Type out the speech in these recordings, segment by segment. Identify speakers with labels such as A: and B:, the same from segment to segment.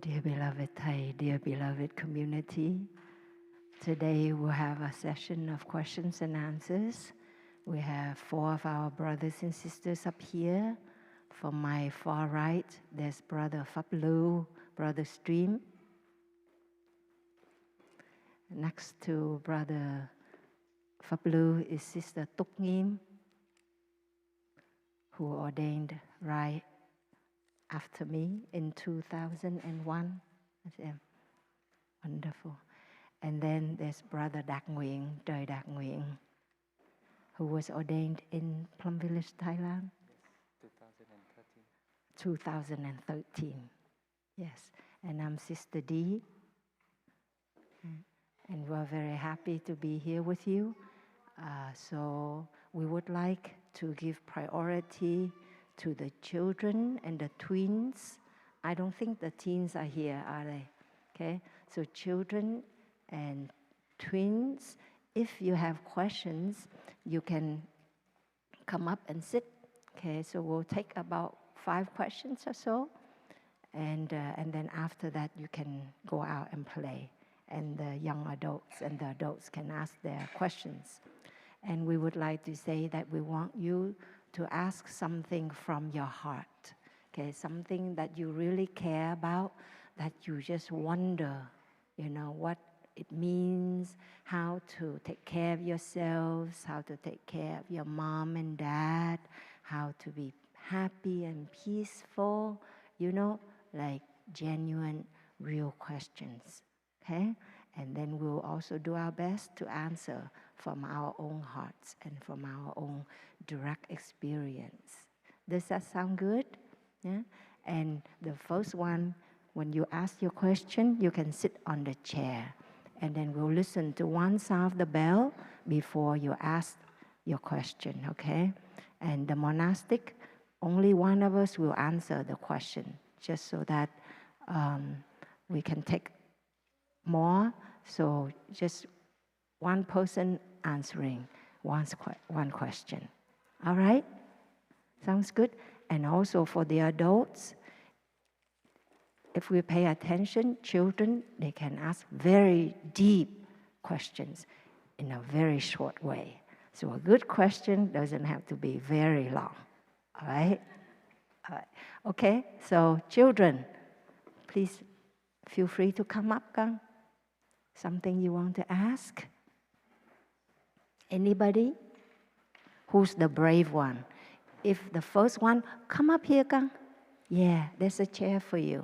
A: Dear beloved Thai, dear beloved community, today we'll have a session of questions and answers. We have 4 of our brothers and sisters up here. From my far right, there's Brother Faplu, Brother Stream. Next to Brother Faplu is Sister Tuk Ngim, who ordained right after me in 2001. Wonderful. And then there's Brother Dak Nguyen, Doi Dak Nguyen, who was ordained in Plum Village, Thailand. 2013. Yes. And I'm Sister D. And we're very happy to be here with you. So we would like to give priority to the children and the twins. I don't think the teens are here, are they? Okay, so children and twins, if you have questions, you can come up and sit. Okay, so we'll take about 5 questions or so. And then after that, you can go out and play. And the young adults and the adults can ask their questions. And we would like to say that we want you to ask something from your heart, okay? Something that you really care about, that you just wonder, what it means, how to take care of yourselves, how to take care of your mom and dad, how to be happy and peaceful, like genuine, real questions, okay? And then we'll also do our best to answer from our own hearts and from our own direct experience. Does that sound good? Yeah? And the first one, when you ask your question, you can sit on the chair. And then we'll listen to one sound of the bell before you ask your question, okay? And the monastic, only one of us will answer the question, just so that we can take more. So just one person answering one question. All right? Sounds good? And also for the adults, if we pay attention, children, they can ask very deep questions in a very short way. So a good question doesn't have to be very long. All right? All right. Okay, so children, please feel free to come up, Kang. Something you want to ask? Anybody? Who's the brave one? If the first one, come up here, Kang. Yeah, there's a chair for you.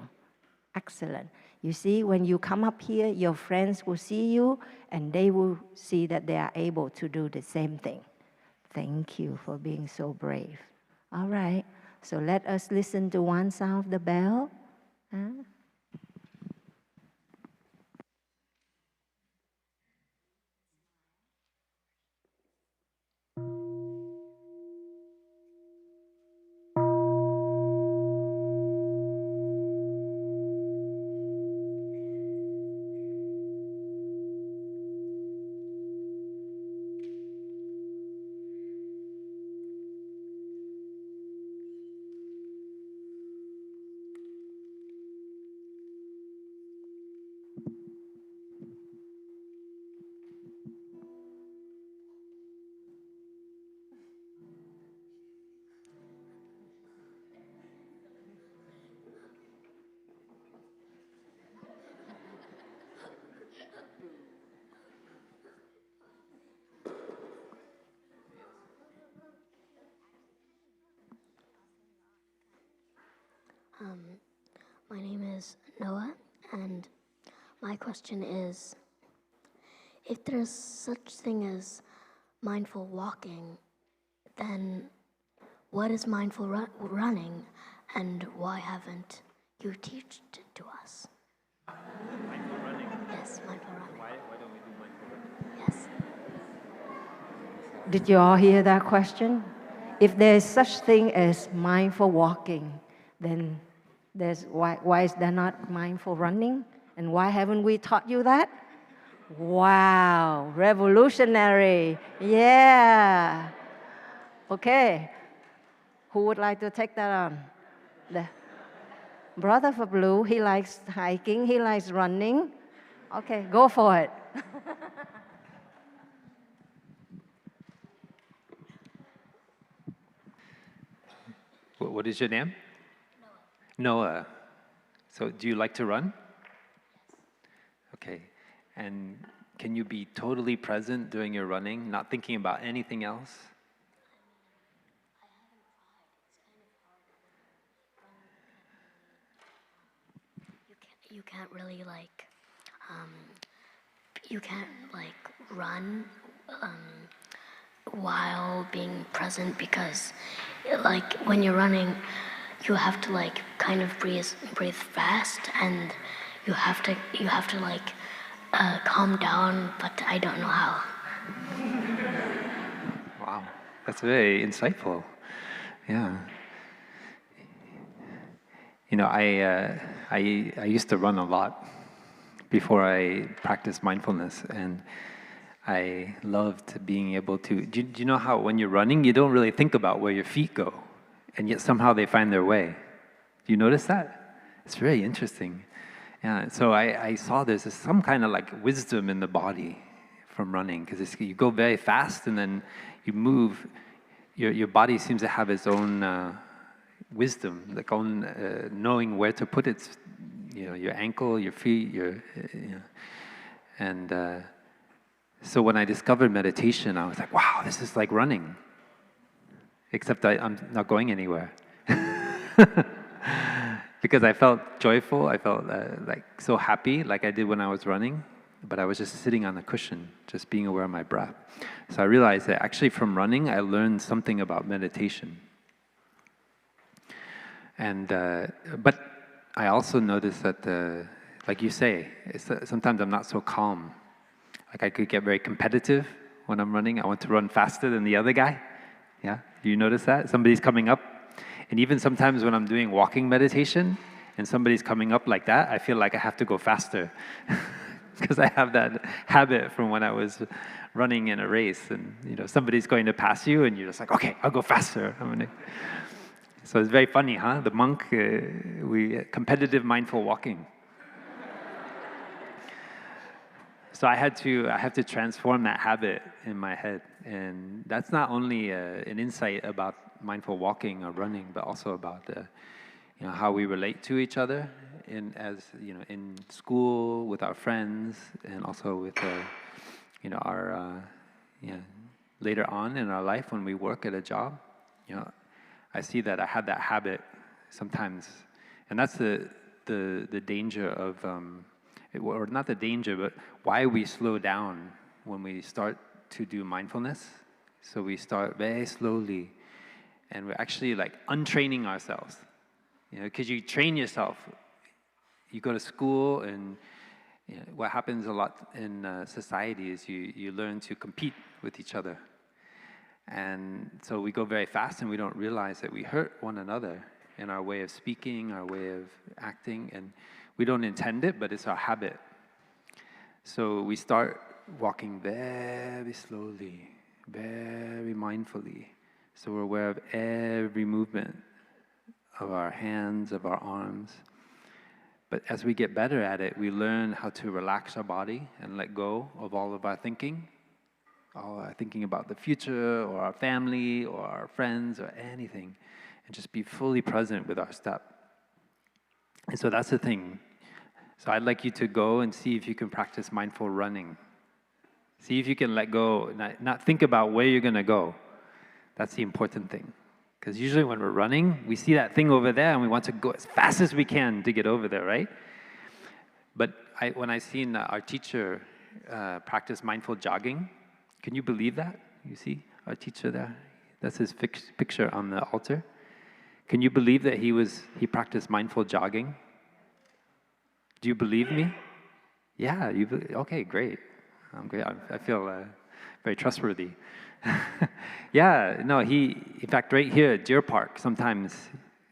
A: Excellent. You see, when you come up here, your friends will see you, and they will see that they are able to do the same thing. Thank you for being so brave. All right, so let us listen to one sound of the bell.
B: My name is Noah, and my question is, if there's such thing as mindful walking, then what is mindful running, and why haven't you taught it to us?
C: Mindful running?
B: Yes, mindful running.
C: Why don't we do mindful running?
B: Yes.
A: Did you all hear that question? If there is such thing as mindful walking, then why is there not mindful running? And why haven't we taught you that? Wow, revolutionary. Yeah. Okay. Who would like to take that on? Brother for blue, he likes hiking, he likes running. Okay, go for it.
D: What is your name? Noah. So do you like to run? Okay. And can you be totally present during your running, not thinking about anything else?
B: You can't really like, you can't like run while being present because, like, when you're running, you have to like kind of breathe fast, and you have to like calm down, but I don't know how.
D: Wow, that's very insightful. Yeah. You know, I used to run a lot before I practiced mindfulness, and I loved being able to. Do you know how when you're running, you don't really think about where your feet go, and yet somehow they find their way? Do you notice that? It's very interesting. Yeah. So I saw there's some kind of like wisdom in the body from running, because you go very fast and then you move. Your body seems to have its own wisdom, like own knowing where to put its, your ankle, your feet, and so when I discovered meditation, I was like, wow, this is like running, except I'm not going anywhere. Because I felt joyful, I felt like so happy, like I did when I was running, but I was just sitting on the cushion, just being aware of my breath. So I realized that actually from running, I learned something about meditation. And but I also noticed that, like you say, sometimes I'm not so calm. Like I could get very competitive when I'm running. I want to run faster than the other guy. Yeah, do you notice that? Somebody's coming up, and even sometimes when I'm doing walking meditation, and somebody's coming up like that, I feel like I have to go faster, because I have that habit from when I was running in a race, and somebody's going to pass you, and you're just like, okay, I'll go faster. So it's very funny, huh? The monk, competitive mindful walking. So I have to transform that habit in my head, and that's not only an insight about mindful walking or running, but also about how we relate to each other in school with our friends, and also with our later on in our life when we work at a job. I see that I have that habit sometimes, and that's the danger of, or not the danger, but why we slow down when we start to do mindfulness. So we start very slowly, and we're actually like untraining ourselves, because you train yourself. You go to school, and what happens a lot in society is you learn to compete with each other. And so we go very fast, and we don't realize that we hurt one another in our way of speaking, our way of acting, and we don't intend it, but it's our habit. So we start walking very slowly, very mindfully. So we're aware of every movement of our hands, of our arms. But as we get better at it, we learn how to relax our body and let go of all of our thinking. Thinking about the future, or our family, or our friends, or anything, and just be fully present with our step. And so that's the thing. So I'd like you to go and see if you can practice mindful running. See if you can let go, not think about where you're going to go. That's the important thing. Because usually when we're running, we see that thing over there, and we want to go as fast as we can to get over there, right? But when I seen our teacher practice mindful jogging, can you believe that? You see our teacher there? That's his picture on the altar. Can you believe that he practiced mindful jogging? Do you believe me? Yeah, okay, great. I'm great. I feel very trustworthy. Yeah, no, in fact, right here at Deer Park, sometimes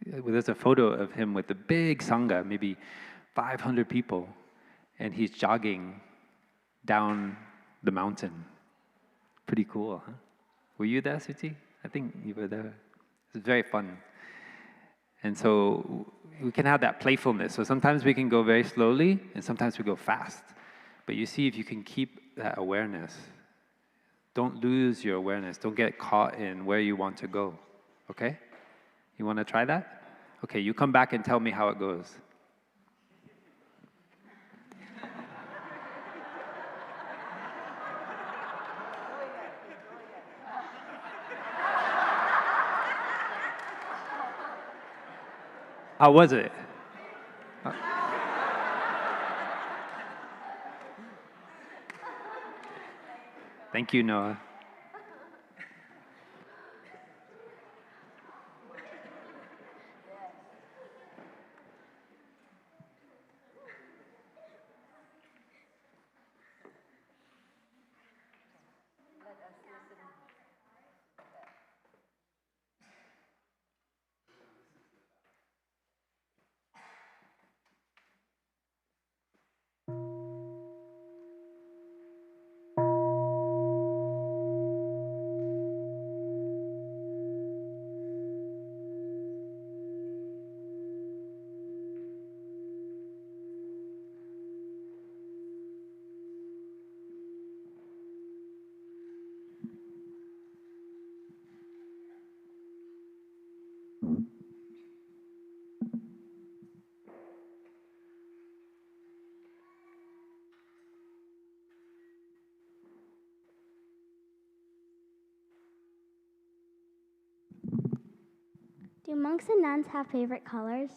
D: there's a photo of him with a big sangha, maybe 500 people, and he's jogging down the mountain. Pretty cool, huh? Were you there, Suti? I think you were there. It's very fun. And so we can have that playfulness. So sometimes we can go very slowly, and sometimes we go fast. But you see, if you can keep that awareness, don't lose your awareness. Don't get caught in where you want to go. Okay? You want to try that? Okay, you come back and tell me how it goes. How was it? Thank you, Noah.
E: Do monks and nuns have favorite colors?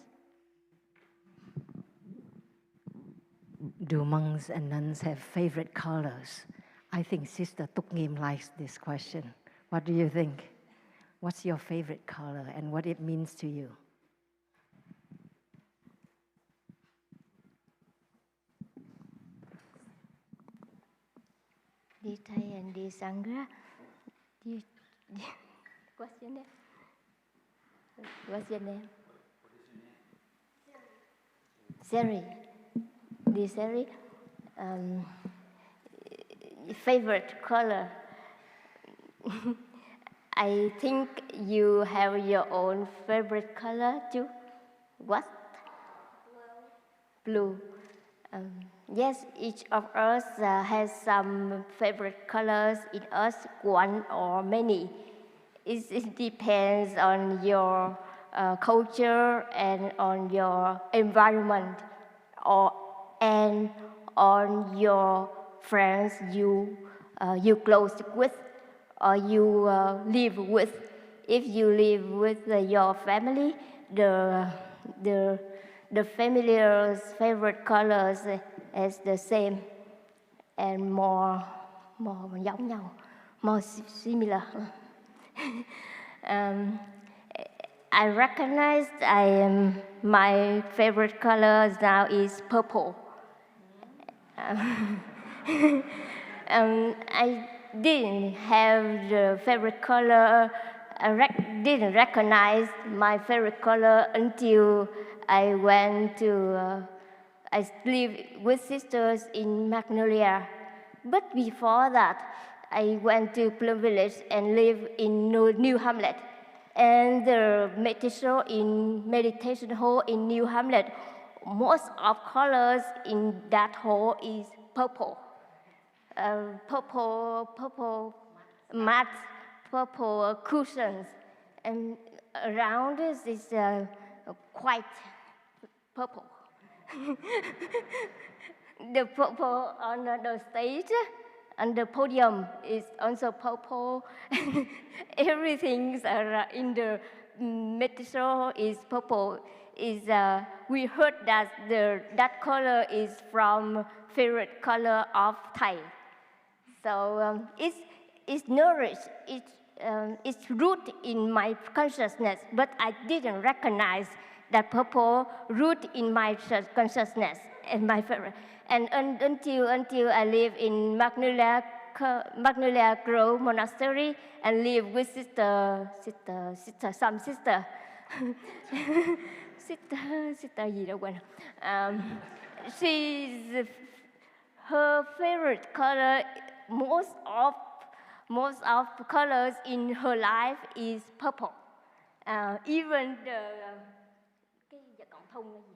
A: Do monks and nuns have favorite colors? I think Sister Tuk Ngim likes this question. What do you think? What's your favorite color and what it means to you?
F: Dear Thầy and dear Sangha, what's your name? What's your name? Seri. Dear Seri, favorite color. I think you have your own favorite color too. What? Blue. Yes, each of us has some favorite colors in us, one or many. It depends on your culture and on your environment, and on your friends you close with or you live with. If you live with your family, the family's favorite colors is the same and more giống nhau, more similar. I recognize my favorite color now is purple. I didn't have the favorite color. Didn't recognize my favorite color until I went to. I lived with sisters in Magnolia, but before that, I went to Plum Village and lived in New Hamlet. And the meditation hall in New Hamlet, most of colors in that hall is purple. Purple mats, purple cushions, and around us is quite purple. The purple on the stage and the podium is also purple. Everything in the metro is purple. We heard that that color is from favorite color of Thai. So it's nourished, it's root in my consciousness, but I didn't recognize that purple root in my consciousness and my favorite. And until I live in Magnolia Grove Monastery and live with sister gì đâu quên. Her favorite color, most of colors in her life is purple. Even thùng là gì?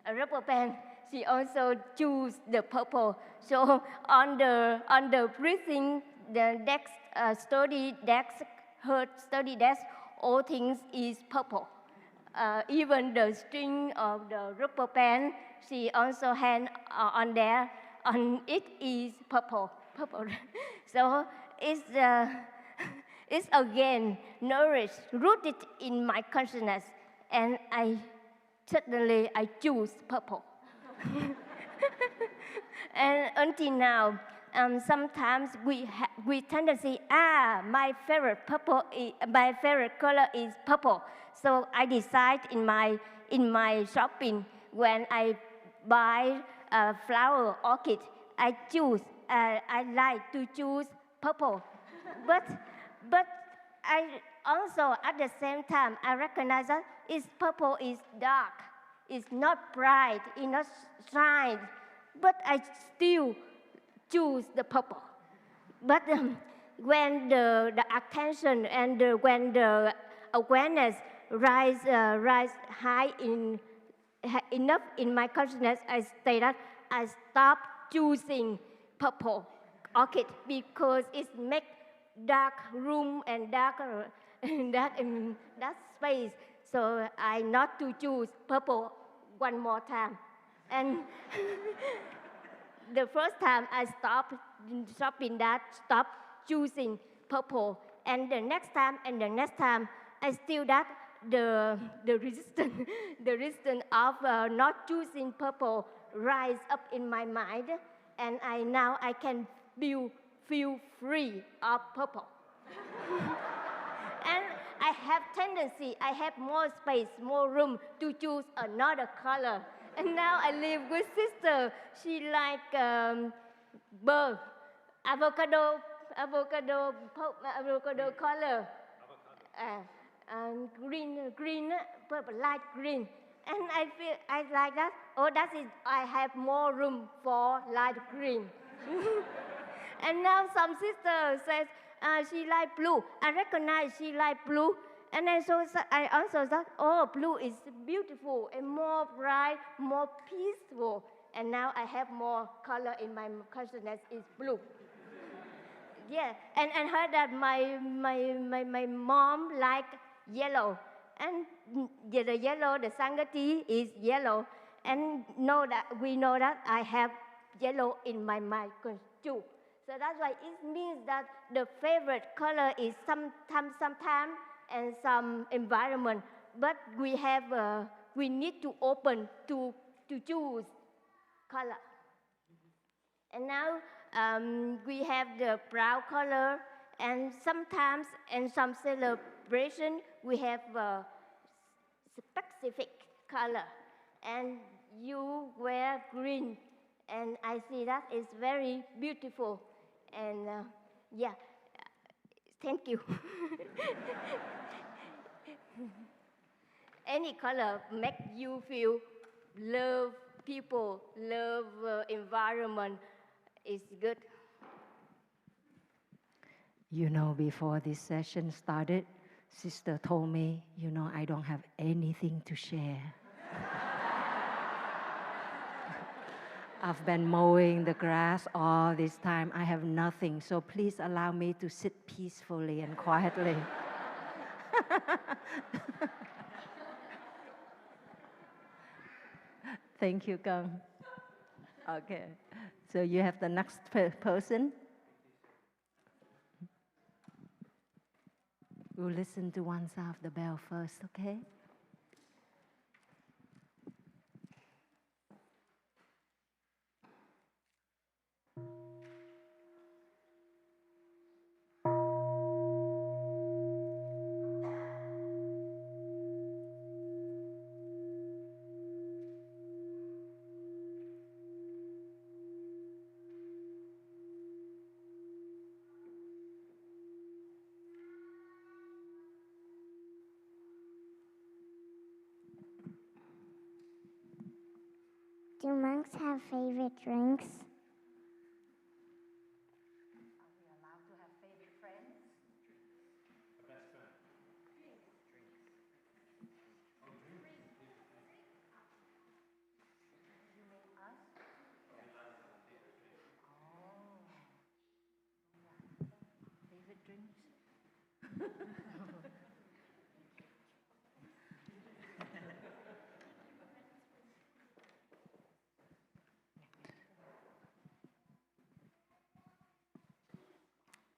F: A rubber band. She also choose the purple. So on the breathing, the desk study desk, her study desk, all things is purple. Even the string of the rubber band, she also hand on there. On it is purple. So it's again nourished, rooted in my consciousness, and suddenly I choose purple. And until now, sometimes we tend to say, my favorite color is purple. So I decide in my shopping when I buy a flower orchid, I like to choose purple. but I also at the same time I recognize that purple is dark. It's not bright, it's not shine, but I still choose the purple. But when the attention and when the awareness rise high enough in my consciousness, I say that I stop choosing purple orchid because it makes dark room and dark space. So I not to choose purple one more time. And the first time I stopped shopping stopped choosing purple. And the next time, I still the resistance, the resistance of not choosing purple rise up in my mind. And now I can feel free of purple. And I have more space, more room to choose another color. And now I live with sister. She like bird, avocado color, green, purple, light green. And I feel I like that. Oh, that is I have more room for light green. And now some sister says she like blue. I recognize she like blue. And I also thought, oh, blue is beautiful and more bright, more peaceful. And now I have more color in my consciousness is blue. Yeah, and heard that my mom like yellow. And the yellow, the sangati is yellow. And we know that I have yellow in my mind too. So that's why it means that the favorite color is sometimes and some environment. But we need to open to choose color. And now we have the brown color, and sometimes in some celebration we have a specific color. And you wear green, and I see that is very beautiful. And yeah, thank you. Any color make you feel love people, love environment is good.
A: You know, before this session started, sister told me, I don't have anything to share. I've been mowing the grass all this time. I have nothing, so please allow me to sit peacefully and quietly. Thank you, Kang. Okay, so you have the next person. We'll listen to one sound of the bell first, okay?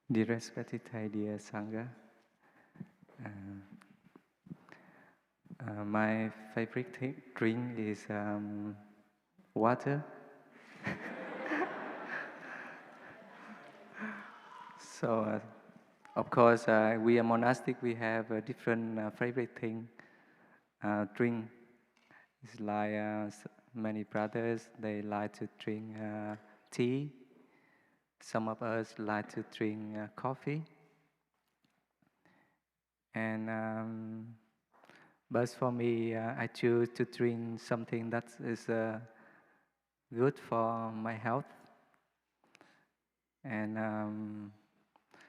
G: Dear respected Thai, dear Sangha, my favorite drink is water. So, of course, we are monastic. We have a different favorite thing drink. It's like many brothers, they like to drink tea. Some of us like to drink coffee. And but for me, I choose to drink something that is good for my health. And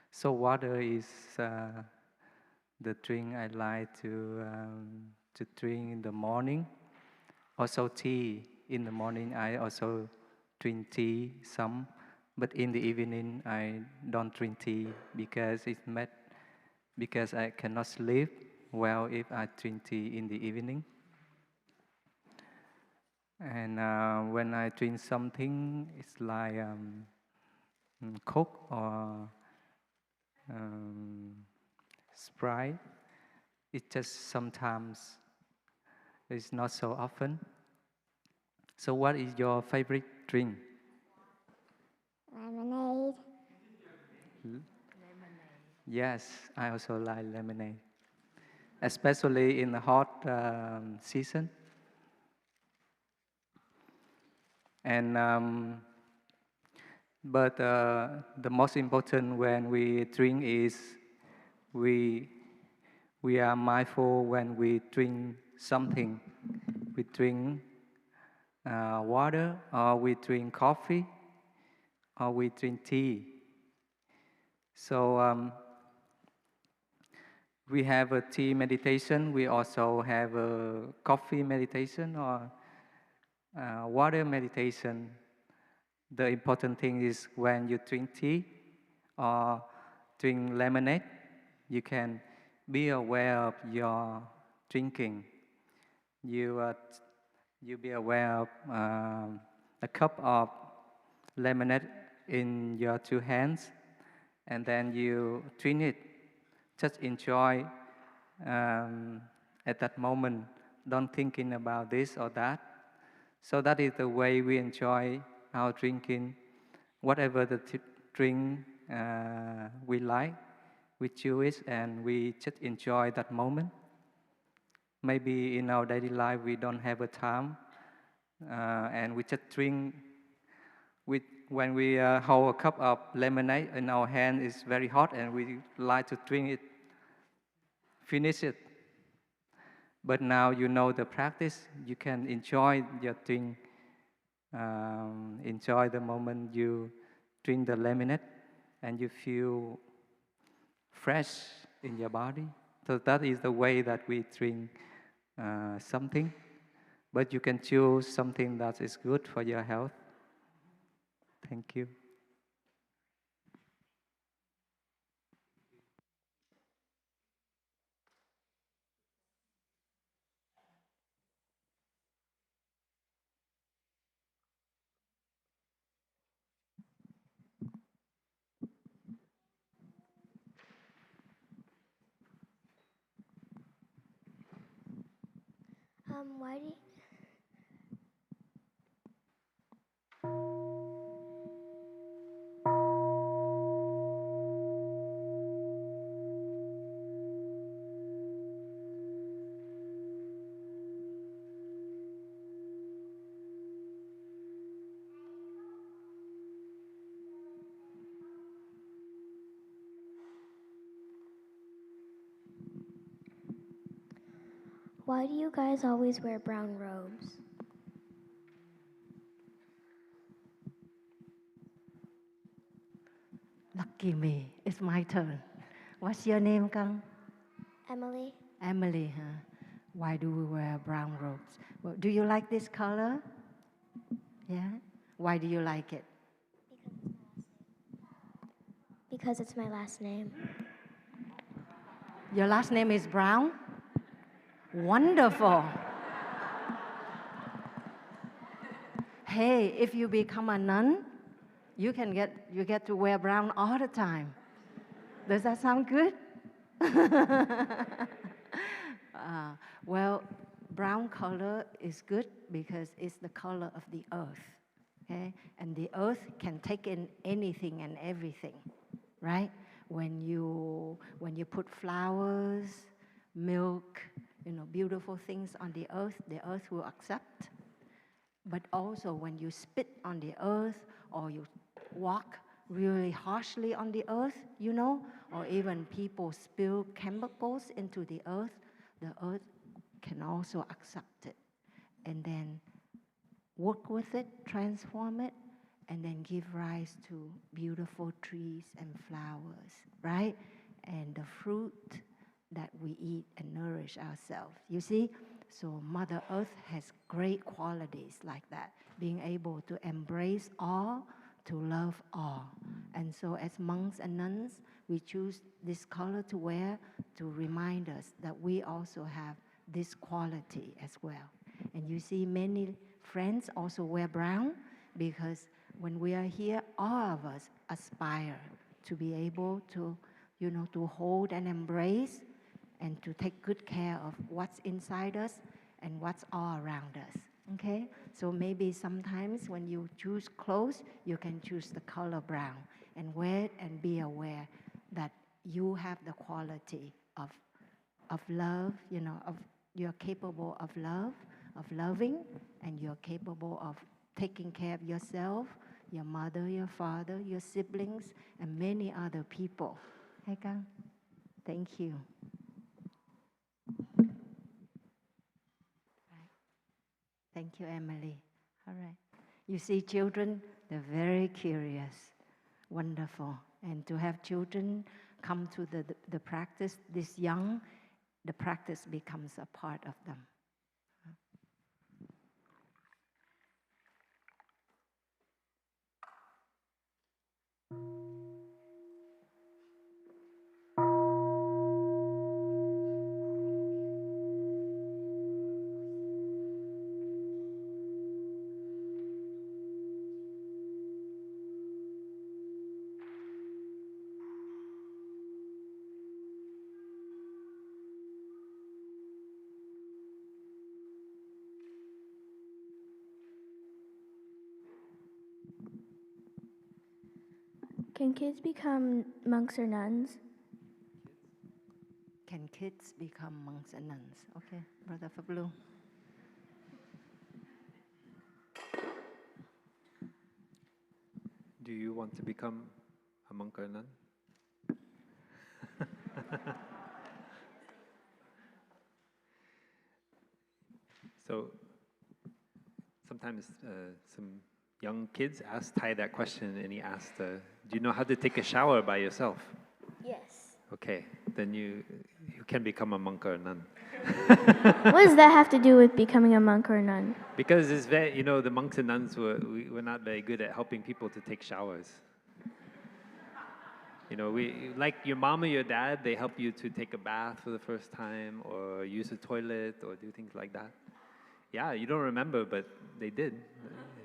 G: so water is the drink I like to drink in the morning. Also tea. In the morning, I also drink tea some. But in the evening, I don't drink tea because I cannot sleep well if I drink tea in the evening. And when I drink something, it's like Coke or Sprite. It just sometimes, it's not so often. So what is your favorite drink?
E: Lemonade.
G: Yes, I also like lemonade, especially in the hot season. And but the most important when we drink is we are mindful when we drink something. We drink water, or we drink coffee, or we drink tea. So we have a tea meditation. We also have a coffee meditation or water meditation. The important thing is when you drink tea or drink lemonade, you can be aware of your drinking. You be aware of a cup of lemonade in your two hands, and then you drink it. Just enjoy at that moment. Don't thinking about this or that. So that is the way we enjoy our drinking. Whatever the drink we like, we choose it, and we just enjoy that moment. Maybe in our daily life we don't have a time, and we just drink. When we hold a cup of lemonade in our hand, it's very hot, and we like to drink it, finish it. But now you know the practice, you can enjoy your drink, enjoy the moment you drink the lemonade, and you feel fresh in your body. So that is the way that we drink something. But you can choose something that is good for your health. Thank you.
B: Why do you, why do you guys always wear brown robes?
A: Lucky me, it's my turn. What's your name, Kang?
B: Emily?
A: Emily, huh? Why do we wear brown robes? Well, do you like this color? Yeah? Why do you like it?
B: Because it's my last name.
A: Your last name is Brown? Wonderful. Hey, if you become a nun, you get to wear brown all the time. Does that sound good? Well, brown color is good because it's the color of the earth, okay? And the earth can take in anything and everything, right? When you put flowers, milk, beautiful things on the earth will accept. But also when you spit on the earth or you walk really harshly on the earth, or even people spill chemicals into the earth can also accept it and then work with it, transform it, and then give rise to beautiful trees and flowers, right? And the fruit that we eat and nourish ourselves. You see? So Mother Earth has great qualities like that, being able to embrace all, to love all. And so as monks and nuns, we choose this color to wear to remind us that we also have this quality as well. And you see many friends also wear brown because when we are here, all of us aspire to be able to, to hold and embrace and to take good care of what's inside us and what's all around us, okay? So maybe sometimes when you choose clothes, you can choose the color brown and wear it and be aware that you have the quality of love, you're capable of love, of loving, and you're capable of taking care of yourself, your mother, your father, your siblings, and many other people. Hey, Kang. Thank you. Thank you, Emily. All right. You see, children, they're very curious. Wonderful. And to have children come to the practice this young, the practice becomes a part of them.
E: Can kids become monks or nuns?
A: Can kids become monks and nuns? Okay, Brother Fablu.
D: Do you want to become a monk or a nun? So sometimes some young kids ask Ty that question, and he asked, do you know how to take a shower by yourself?
E: Yes.
D: Okay, then you can become a monk or a nun.
E: What does that have to do with becoming a monk or a nun?
D: Because it's very, the monks and nuns were not very good at helping people to take showers. We like your mom or your dad, they help you to take a bath for the first time or use a toilet or do things like that. Yeah, you don't remember, but they did.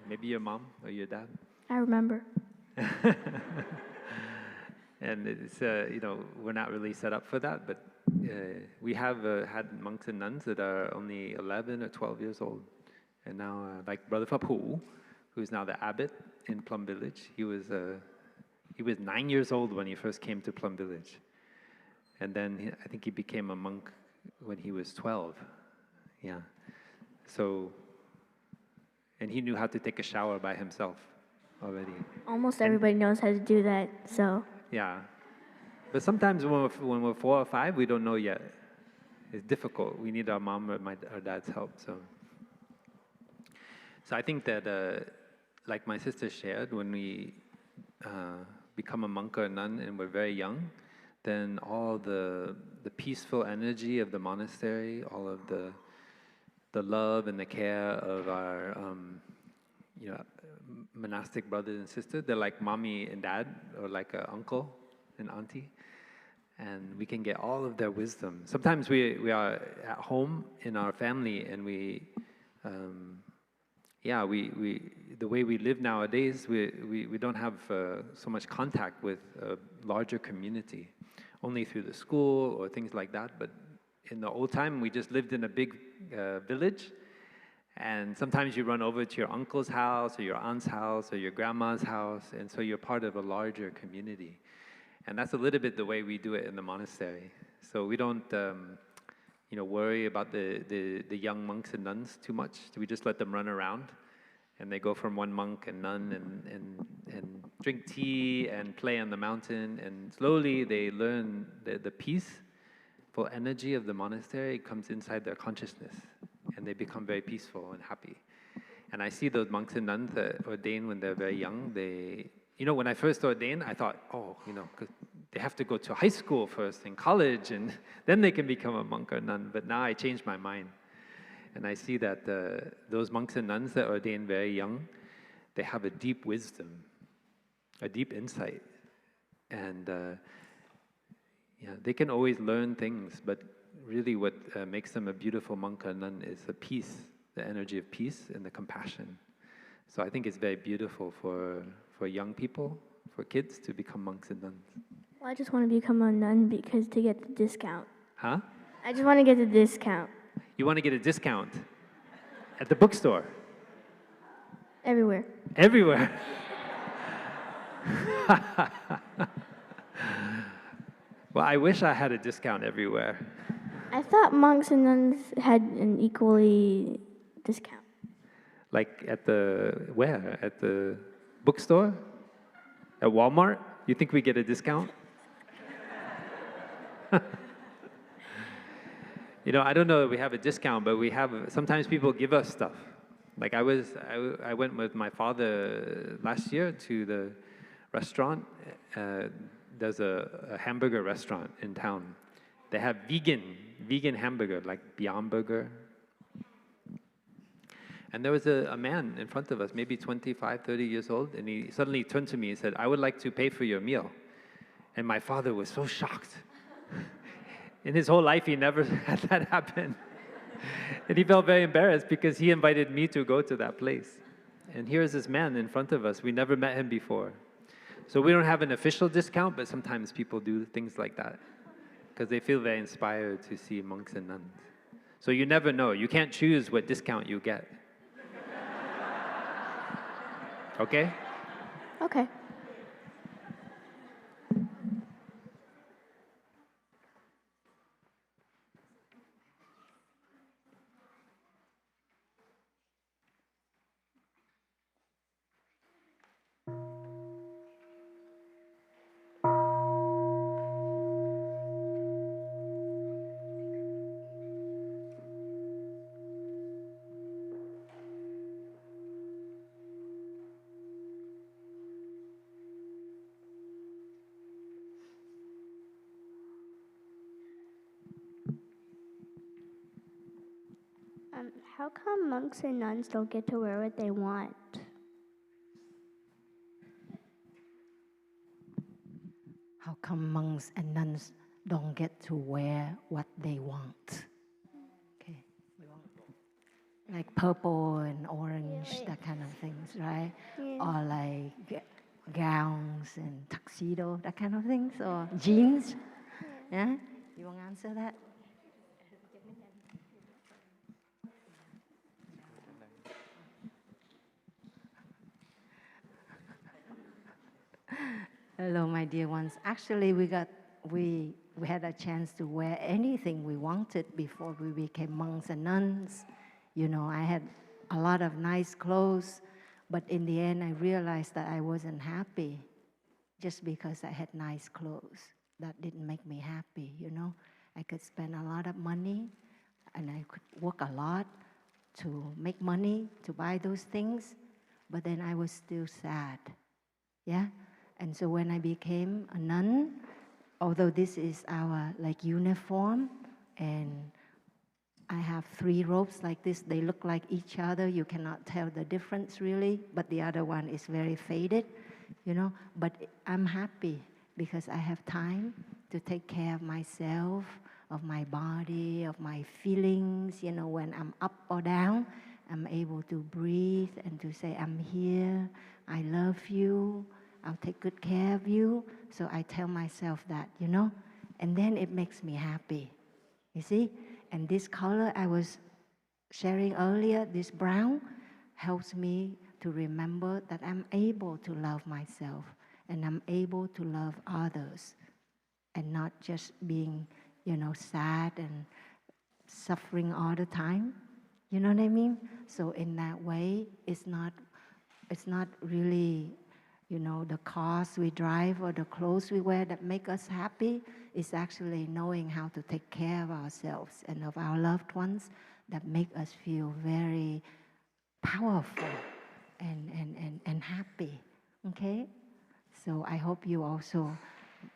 D: Maybe your mom or your dad.
E: I remember.
D: And it's, we're not really set up for that, but we have had monks and nuns that are only 11 or 12 years old. And now, like Brother Phapu, who's now the abbot in Plum Village, he was 9 years old when he first came to Plum Village. And then I think he became a monk when he was 12. Yeah. So, and he knew how to take a shower by himself already.
E: Almost everybody knows how to do that, so.
D: Yeah. But sometimes when we're 4 or 5, we don't know yet. It's difficult. We need our mom or our dad's help. So I think that, like my sister shared, when we become a monk or a nun and we're very young, then all the peaceful energy of the monastery, all of the love and the care of our monastic brothers and sisters, they're like mommy and dad, or like an uncle and auntie, and we can get all of their wisdom. Sometimes we are at home in our family, and we the way we live nowadays, we don't have so much contact with a larger community. only through the school or things like that. But in the old time, we just lived in a big village. And sometimes you run over to your uncle's house or your aunt's house or your grandma's house. And so you're part of a larger community. And that's a little bit the way we do it in the monastery. So we don't worry about the young monks and nuns too much. We just let them run around. And they go from one monk and nun and drink tea and play on the mountain. And slowly they learn the peaceful energy of the monastery comes inside their consciousness. And they become very peaceful and happy. And I see those monks and nuns that ordain when they're very young. When I first ordained, I thought, 'cause they have to go to high school first and college, and then they can become a monk or nun. But now I changed my mind. And I see that those monks and nuns that ordain very young, they have a deep wisdom, a deep insight. And they can always learn things, but really what makes them a beautiful monk or nun is the peace, the energy of peace and the compassion. So I think it's very beautiful for young people, for kids to become monks and nuns.
E: Well, I just want to become a nun because to get the discount.
D: Huh?
E: I just want to get the discount.
D: You want to get a discount at the bookstore?
E: Everywhere.
D: Everywhere. Well, I wish I had a discount everywhere.
E: I thought monks and nuns had an equally discount.
D: Like at where? At the bookstore? At Walmart? You think we get a discount? I don't know if we have a discount, but sometimes people give us stuff. Like I went with my father last year to the restaurant. There's a hamburger restaurant in town. They have vegan hamburger, like Beyond Burger. And there was a man in front of us, maybe 25, 30 years old, and he suddenly turned to me and said, "I would like to pay for your meal." And my father was so shocked. In his whole life, he never had that happen. And he felt very embarrassed because he invited me to go to that place. And here's this man in front of us. We never met him before. So we don't have an official discount, but sometimes people do things like that because they feel very inspired to see monks and nuns. So you never know. You can't choose what discount you get. Okay?
E: Okay. How come monks and nuns don't get to wear what they want?
A: How come monks and nuns don't get to wear what they want? Okay. Like purple and orange, that kind of things, right?
E: Yeah.
A: Or like gowns and tuxedo, that kind of things, or jeans. Yeah? You want to answer that? Hello, my dear ones. Actually, we had a chance to wear anything we wanted before we became monks and nuns. I had a lot of nice clothes, but in the end, I realized that I wasn't happy just because I had nice clothes. That didn't make me happy, I could spend a lot of money, and I could work a lot to make money to buy those things, but then I was still sad. Yeah? And so when I became a nun, although this is our uniform, and I have 3 robes like this, they look like each other. You cannot tell the difference really, but the other one is very faded, But I'm happy because I have time to take care of myself, of my body, of my feelings. When I'm up or down, I'm able to breathe and to say, I'm here, I love you, I'll take good care of you. So I tell myself that, and then it makes me happy. You see? And this color I was sharing earlier, this brown, helps me to remember that I'm able to love myself and I'm able to love others and not just being, sad and suffering all the time. You know what I mean? So in that way, it's not really, the cars we drive or the clothes we wear that make us happy. It's actually knowing how to take care of ourselves and of our loved ones that make us feel very powerful and happy. Okay? So I hope you also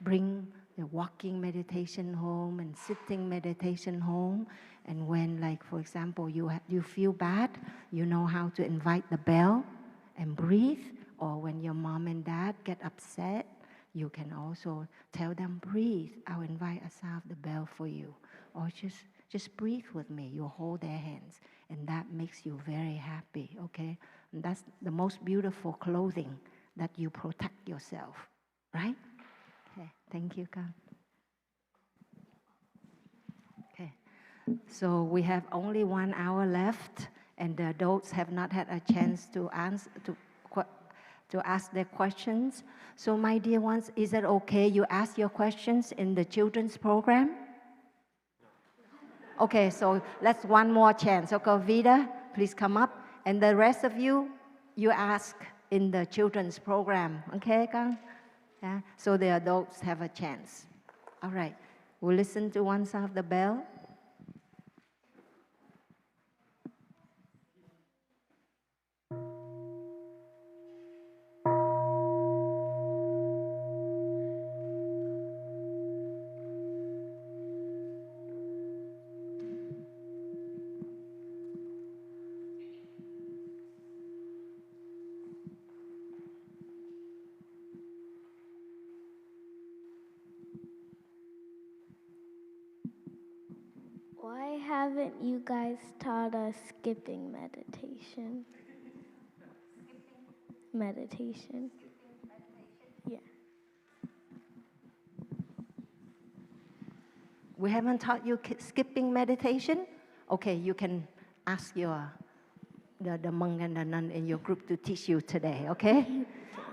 A: bring the walking meditation home and sitting meditation home. And when, like, for example, you feel bad, you know how to invite the bell and breathe. Or when your mom and dad get upset, you can also tell them, breathe. I'll invite a sound of the bell for you. Or just breathe with me. You hold their hands. And that makes you very happy, okay? And that's the most beautiful clothing, that you protect yourself, right? Okay, thank you, Kang. Okay, so we have only 1 hour left, and the adults have not had a chance to ask their questions. So my dear ones, is it okay you ask your questions in the children's program? Okay, so let's one more chance. Okay, Vida, please come up. And the rest of you, you ask in the children's program. Okay, Kang? Yeah, so the adults have a chance. All right, we'll listen to one sound of the bell.
E: Why haven't you guys taught us skipping meditation? Meditation. Yeah.
A: We haven't taught you skipping meditation? Okay, you can ask the monk and the nun in your group to teach you today, okay?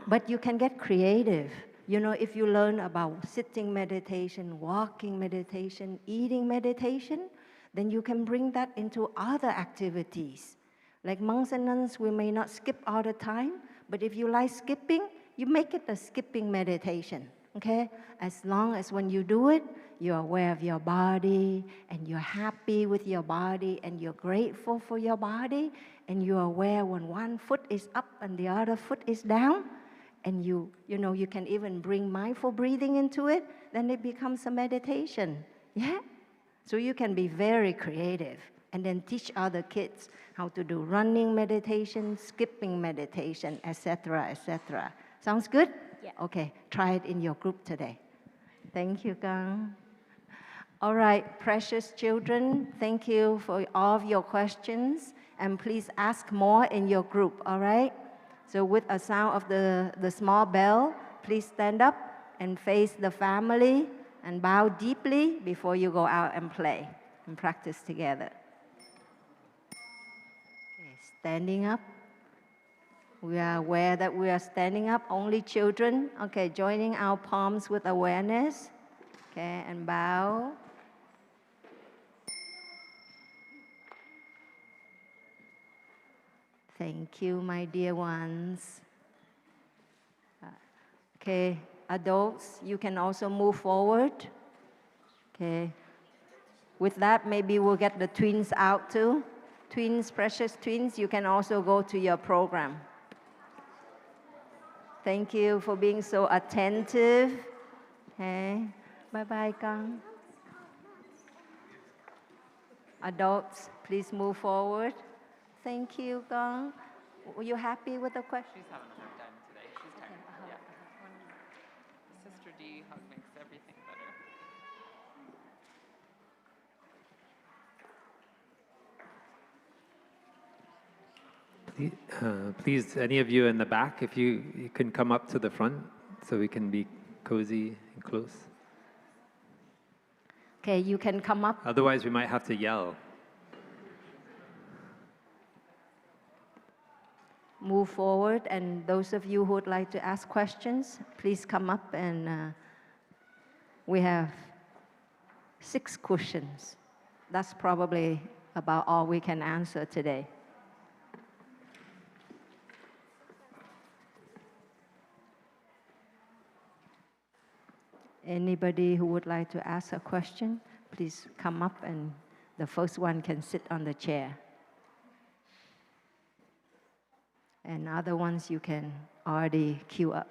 A: But you can get creative. If you learn about sitting meditation, walking meditation, eating meditation, then you can bring that into other activities. Like monks and nuns, we may not skip all the time, but if you like skipping, you make it a skipping meditation, okay? As long as when you do it, you're aware of your body, and you're happy with your body, and you're grateful for your body, and you're aware when one foot is up and the other foot is down, and you can even bring mindful breathing into it, then it becomes a meditation, yeah? So you can be very creative and then teach other kids how to do running meditation, skipping meditation, etc., etc. Sounds good?
E: Yeah.
A: Okay, try it in your group today. Thank you, Kang. All right, precious children, thank you for all of your questions, and please ask more in your group, all right? So with a sound of the small bell, please stand up and face the family and bow deeply before you go out and play and practice together. Okay, standing up. We are aware that we are standing up, only children. Okay, joining our palms with awareness. Okay, and bow. Thank you, my dear ones. Okay, adults, you can also move forward. Okay. With that, maybe we'll get the twins out too. Twins, precious twins, you can also go to your program. Thank you for being so attentive. Okay. Bye-bye, Kang. Adults, please move forward. Thank you, Kang. Were you happy with the question?
H: She's having a hard time today. She's tired. Yeah. Sister D hug makes everything better.
D: Please, any of you in the back, if you can come up to the front so we can be cozy and close.
A: Okay, you can come up.
D: Otherwise, we might have to yell.
A: Move forward, and those of you who would like to ask questions, please come up, and we have 6 questions. That's probably about all we can answer today. Anybody who would like to ask a question, please come up, and the first one can sit on the chair. And other ones you can already queue up.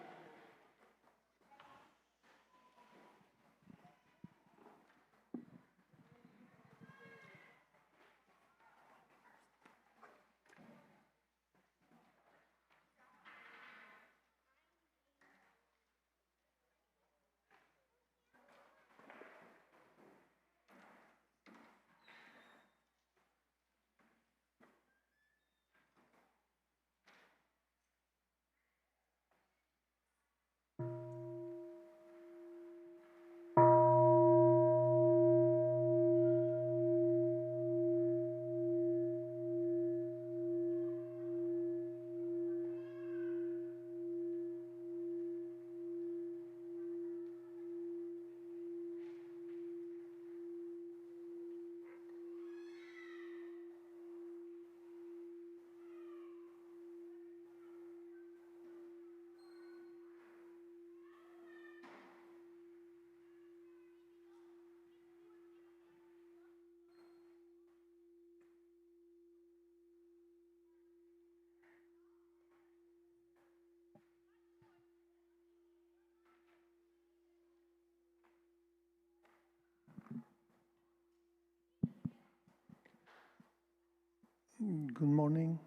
I: Good morning.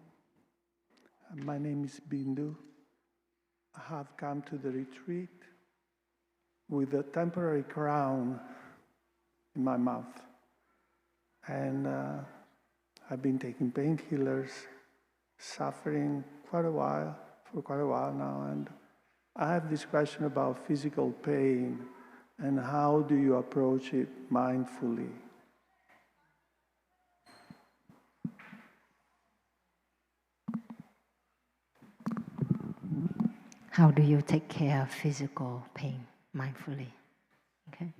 I: My name is Bindu. I have come to the retreat with a temporary crown in my mouth. And I've been taking painkillers, suffering for quite a while now. And I have this question about physical pain and how do you approach it mindfully?
A: How do you take care of physical pain mindfully? Okay.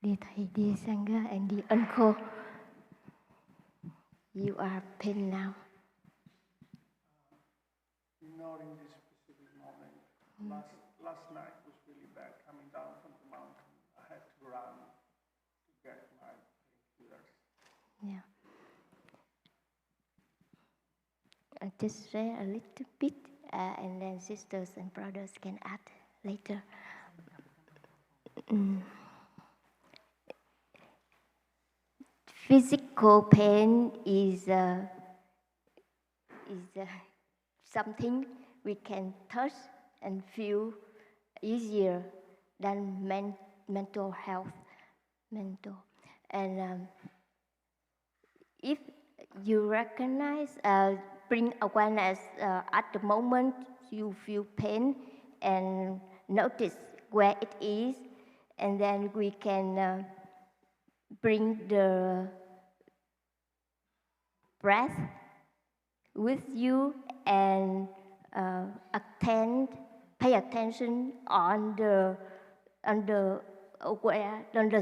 F: Dear Thầy, dear Sangha, and dear uncle, you are pain now.
I: Not in this specific moment. Last night was really bad. Coming down from the mountain, I had to run to get my painkillers.
F: Yeah. I just share a little bit, and then sisters and brothers can add later. Physical pain is something we can touch and feel easier than mental health. And if you recognize, bring awareness at the moment you feel pain and notice where it is, and then we can bring the breath with you and pay attention on the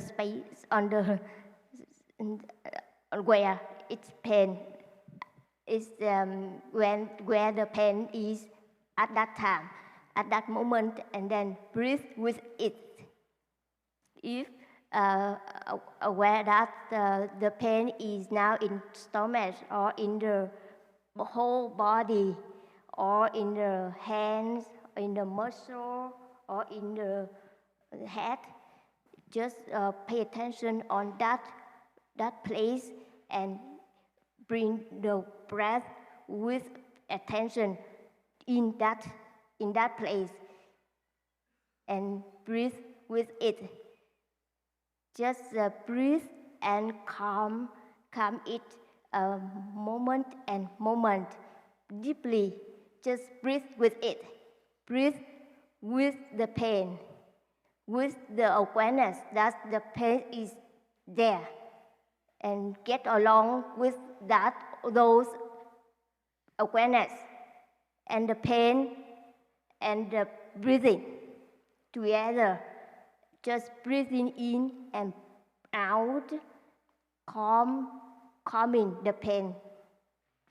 F: space, where it's pain. It's where the pain is at that time, at that moment, and then breathe with it. If aware that the pain is now in stomach or in the whole body or in the hands, in the muscle or in the head, just pay attention on that place and bring the breath with attention in that place. and breathe with it. Just breathe and calm it moment and moment deeply. Just breathe with it. Breathe with the pain, with the awareness that the pain is there, and get along with those awareness and the pain and the breathing together. Just breathing in and out, calming the pain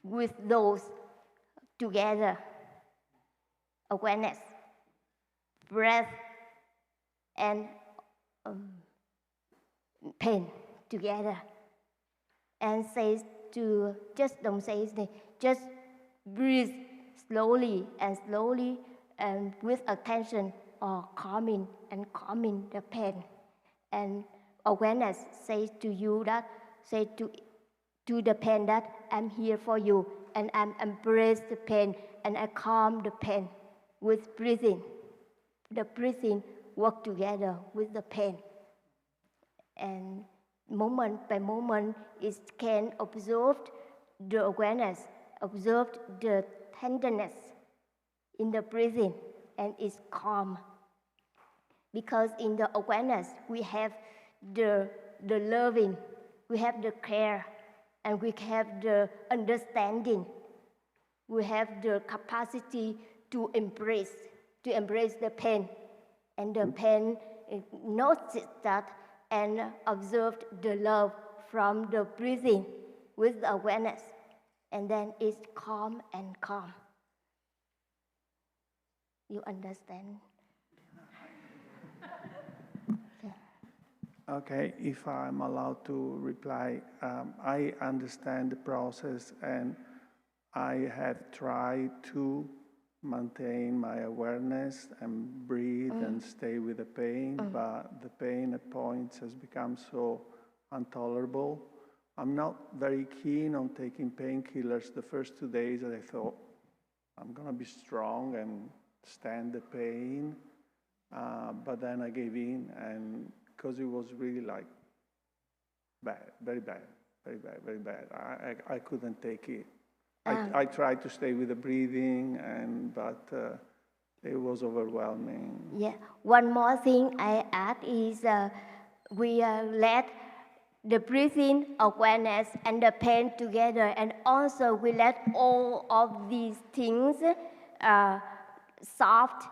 F: with those together. Awareness, breath, and pain together. And says to, just don't say anything, just breathe slowly and with attention, or calming the pain. And awareness says to you that, say to the pain that I'm here for you, and I'm embrace the pain, and I calm the pain with breathing. The breathing work together with the pain. And moment by moment, it can observe the awareness, observe the tenderness in the breathing, and it's calm. Because in the awareness, we have the loving, we have the care, and we have the understanding. We have the capacity to embrace the pain. And the pain notice that and observe the love from the breathing with the awareness. And then it's calm and calm. You understand?
I: Okay, if I'm allowed to reply, I understand the process, and I have tried to maintain my awareness and breathe and stay with the pain, but the pain at points has become so intolerable. I'm not very keen on taking painkillers. The first 2 days I thought, I'm gonna be strong and stand the pain, but then I gave in, and because it was really like bad, very bad, very bad, very bad. I couldn't take it. I tried to stay with the breathing, but it was overwhelming.
F: Yeah. One more thing I add is we let the breathing, awareness, and the pain together, and also we let all of these things soft,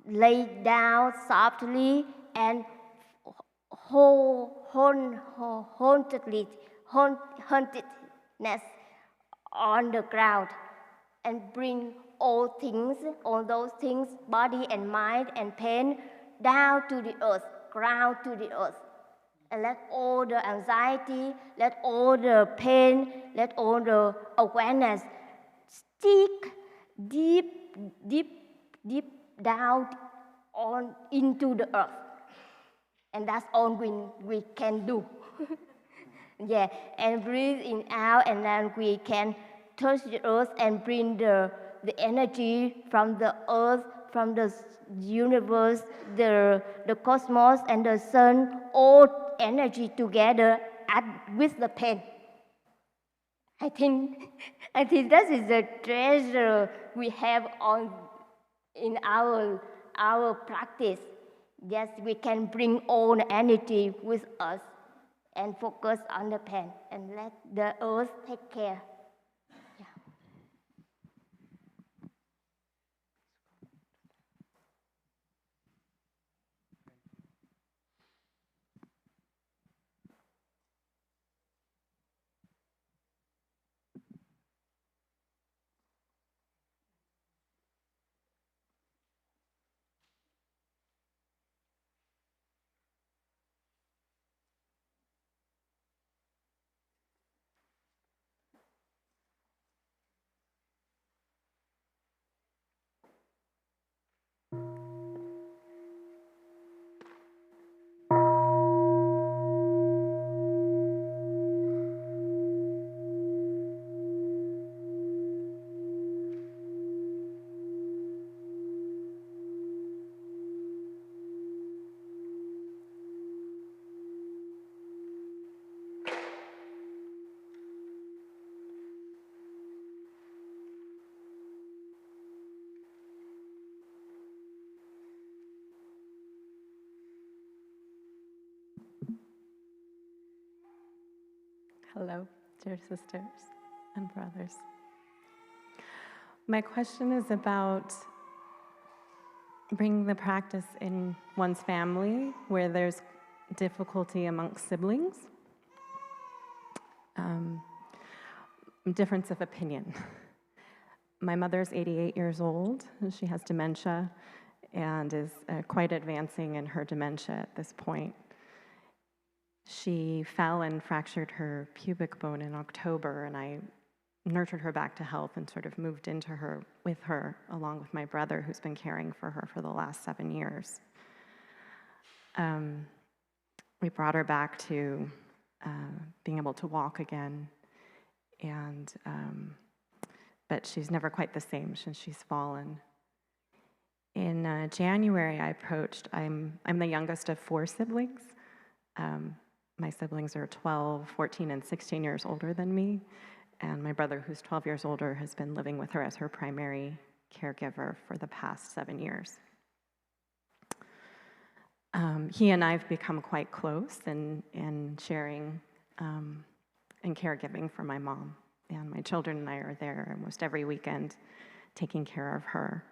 F: lay down softly, and hauntedness on the ground, and bring all those things, body and mind and pain, down to the earth, ground to the earth. And let all the anxiety, let all the pain, let all the awareness stick deep down into the earth. And that's all we can do. Yeah, and breathe in out, and then we can touch the earth and bring the energy from the earth, from the universe, the cosmos, and the sun, all energy together with the pain. I think that is the treasure we have in our practice. Yes, we can bring all the energy with us and focus on the pain and let the earth take care. Yeah.
J: Hello, dear sisters and brothers. My question is about bringing the practice in one's family where there's difficulty amongst siblings, difference of opinion. My mother's 88 years old, and she has dementia and is quite advancing in her dementia at this point. She fell and fractured her pubic bone in October, and I nurtured her back to health and sort of moved into her with her, along with my brother, who's been caring for her for the last 7 years. We brought her back to being able to walk again, and but she's never quite the same since she's fallen. In January, I approached. I'm the youngest of 4 siblings. My siblings are 12, 14, and 16 years older than me. And my brother, who's 12 years older, has been living with her as her primary caregiver for the past 7 years. He and I have become quite close in sharing and caregiving for my mom. And my children and I are there almost every weekend taking care of her.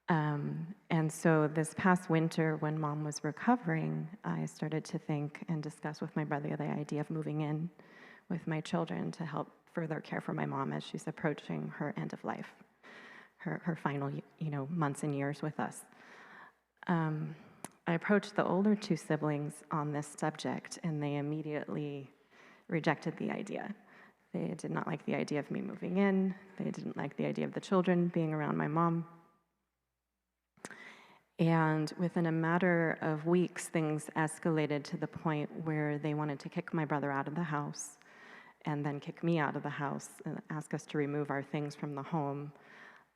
J: And so this past winter, when Mom was recovering, I started to think and discuss with my brother the idea of moving in with my children to help further care for my mom as she's approaching her end of life, her final, months and years with us. I approached the older 2 siblings on this subject, and they immediately rejected the idea. They did not like the idea of me moving in. They didn't like the idea of the children being around my mom. And within a matter of weeks, things escalated to the point where they wanted to kick my brother out of the house and then kick me out of the house and ask us to remove our things from the home,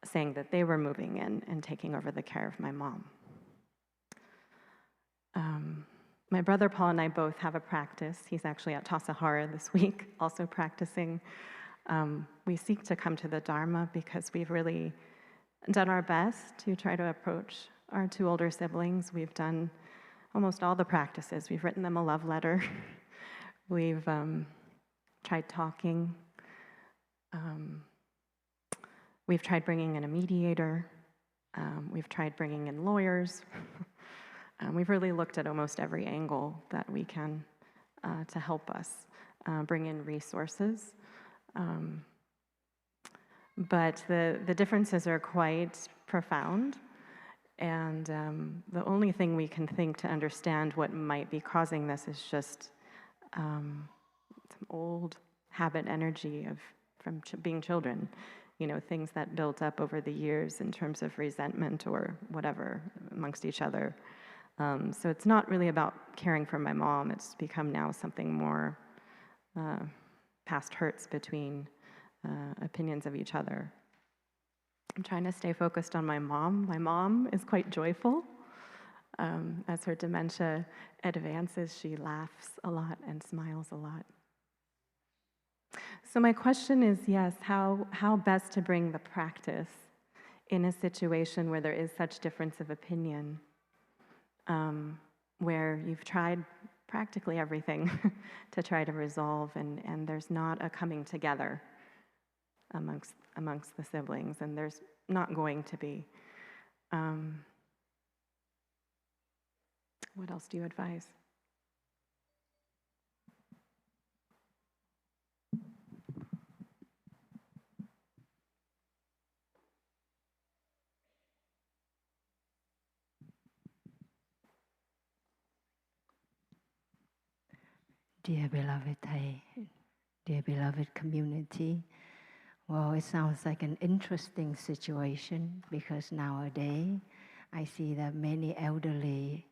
J: saying that they were moving in and taking over the care of my mom. My brother Paul and I both have a practice. He's actually at Tassajara this week, also practicing. We seek to come to the Dharma because we've really done our best to try to approach our 2 older siblings. We've done almost all the practices. We've written them a love letter. We've tried talking. We've tried bringing in a mediator. We've tried bringing in lawyers. We've really looked at almost every angle that we can to help us bring in resources. But the differences are quite profound. And the only thing we can think to understand what might be causing this is just some old habit energy from being children, things that built up over the years in terms of resentment or whatever amongst each other. So it's not really about caring for my mom. It's become now something more past hurts between opinions of each other. I'm trying to stay focused on my mom. My mom is quite joyful. As her dementia advances, she laughs a lot and smiles a lot. So my question is, yes, how best to bring the practice in a situation where there is such difference of opinion, where you've tried practically everything to try to resolve, and there's not a coming together amongst the siblings, and there's not going to be. What else do you advise?
A: Dear beloved Thầy, dear beloved community, well, it sounds like an interesting situation because nowadays I see that many elderly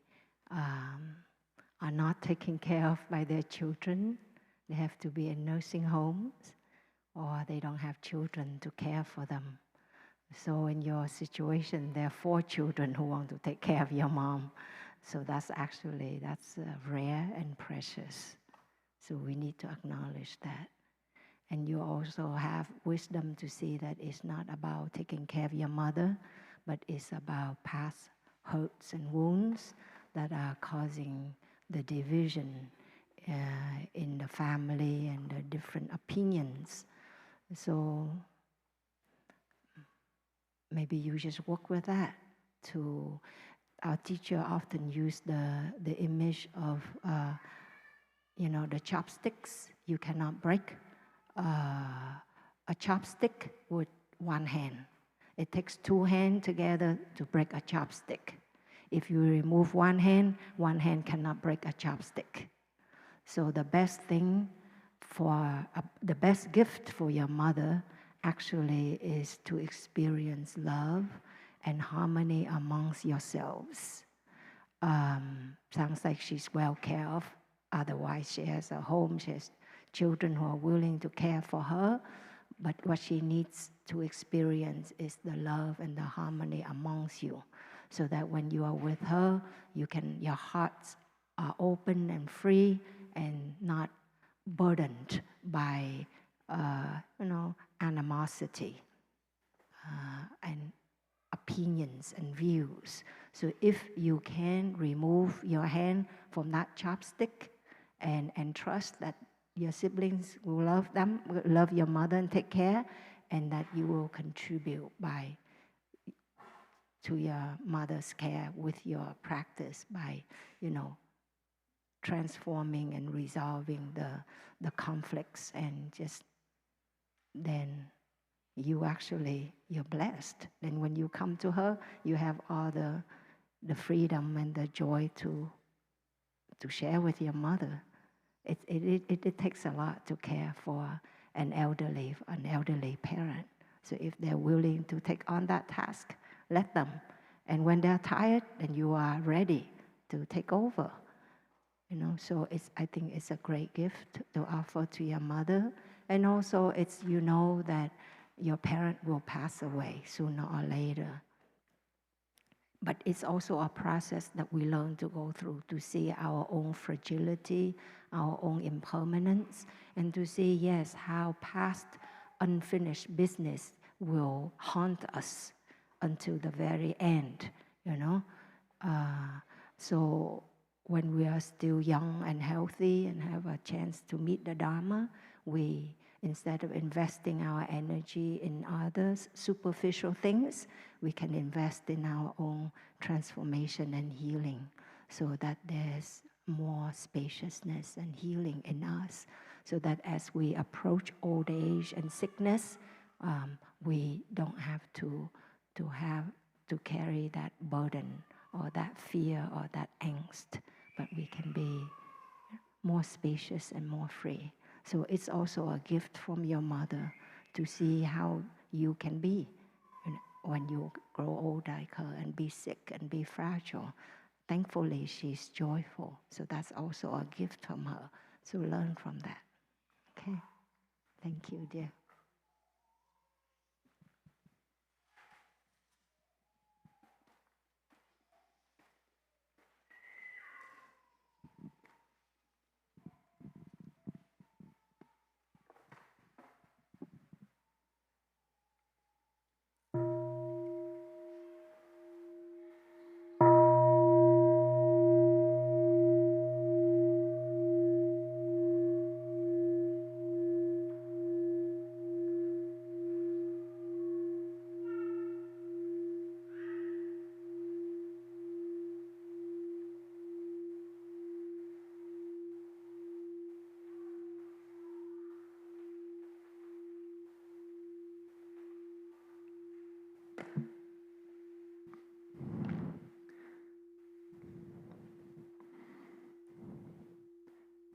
A: are not taken care of by their children. They have to be in nursing homes, or they don't have children to care for them. So in your situation, there are 4 children who want to take care of your mom. So that's rare and precious. So we need to acknowledge that. And you also have wisdom to see that it's not about taking care of your mother, but it's about past hurts and wounds that are causing the division in the family and the different opinions. So maybe you just work with that. Our teacher often used the image of the chopsticks. You cannot break a chopstick with one hand. It takes two hands together to break a chopstick. If you remove one hand cannot break a chopstick. So the best thing the best gift for your mother actually is to experience love and harmony amongst yourselves. Sounds like she's well cared of. Otherwise, she has a home, she has children who are willing to care for her. But what she needs to experience is the love and the harmony amongst you, so that when you are with her, your hearts are open and free and not burdened by animosity and opinions and views. So if you can remove your hand from that chopstick and trust that your siblings will love your mother and take care, and that you will contribute to your mother's care with your practice by, transforming and resolving the conflicts, and just then you're blessed. Then when you come to her, you have all the freedom and the joy to share with your mother. It takes a lot to care for an elderly parent. So if they're willing to take on that task, let them. And when they're tired, then you are ready to take over. So I think it's a great gift to offer to your mother. And also it's that your parent will pass away sooner or later. But it's also a process that we learn to go through, to see our own fragility, our own impermanence, and to see, yes, how past unfinished business will haunt us until the very end, So when we are still young and healthy and have a chance to meet the Dharma, we, instead of investing our energy in others' superficial things, we can invest in our own transformation and healing, so that there's more spaciousness and healing in us, so that as we approach old age and sickness, we don't have to carry that burden or that fear or that angst, but we can be more spacious and more free. So it's also a gift from your mother to see how you can be when you grow old like her and be sick and be fragile. Thankfully, she's joyful. So that's also a gift from her. So learn from that. Okay? Thank you, dear.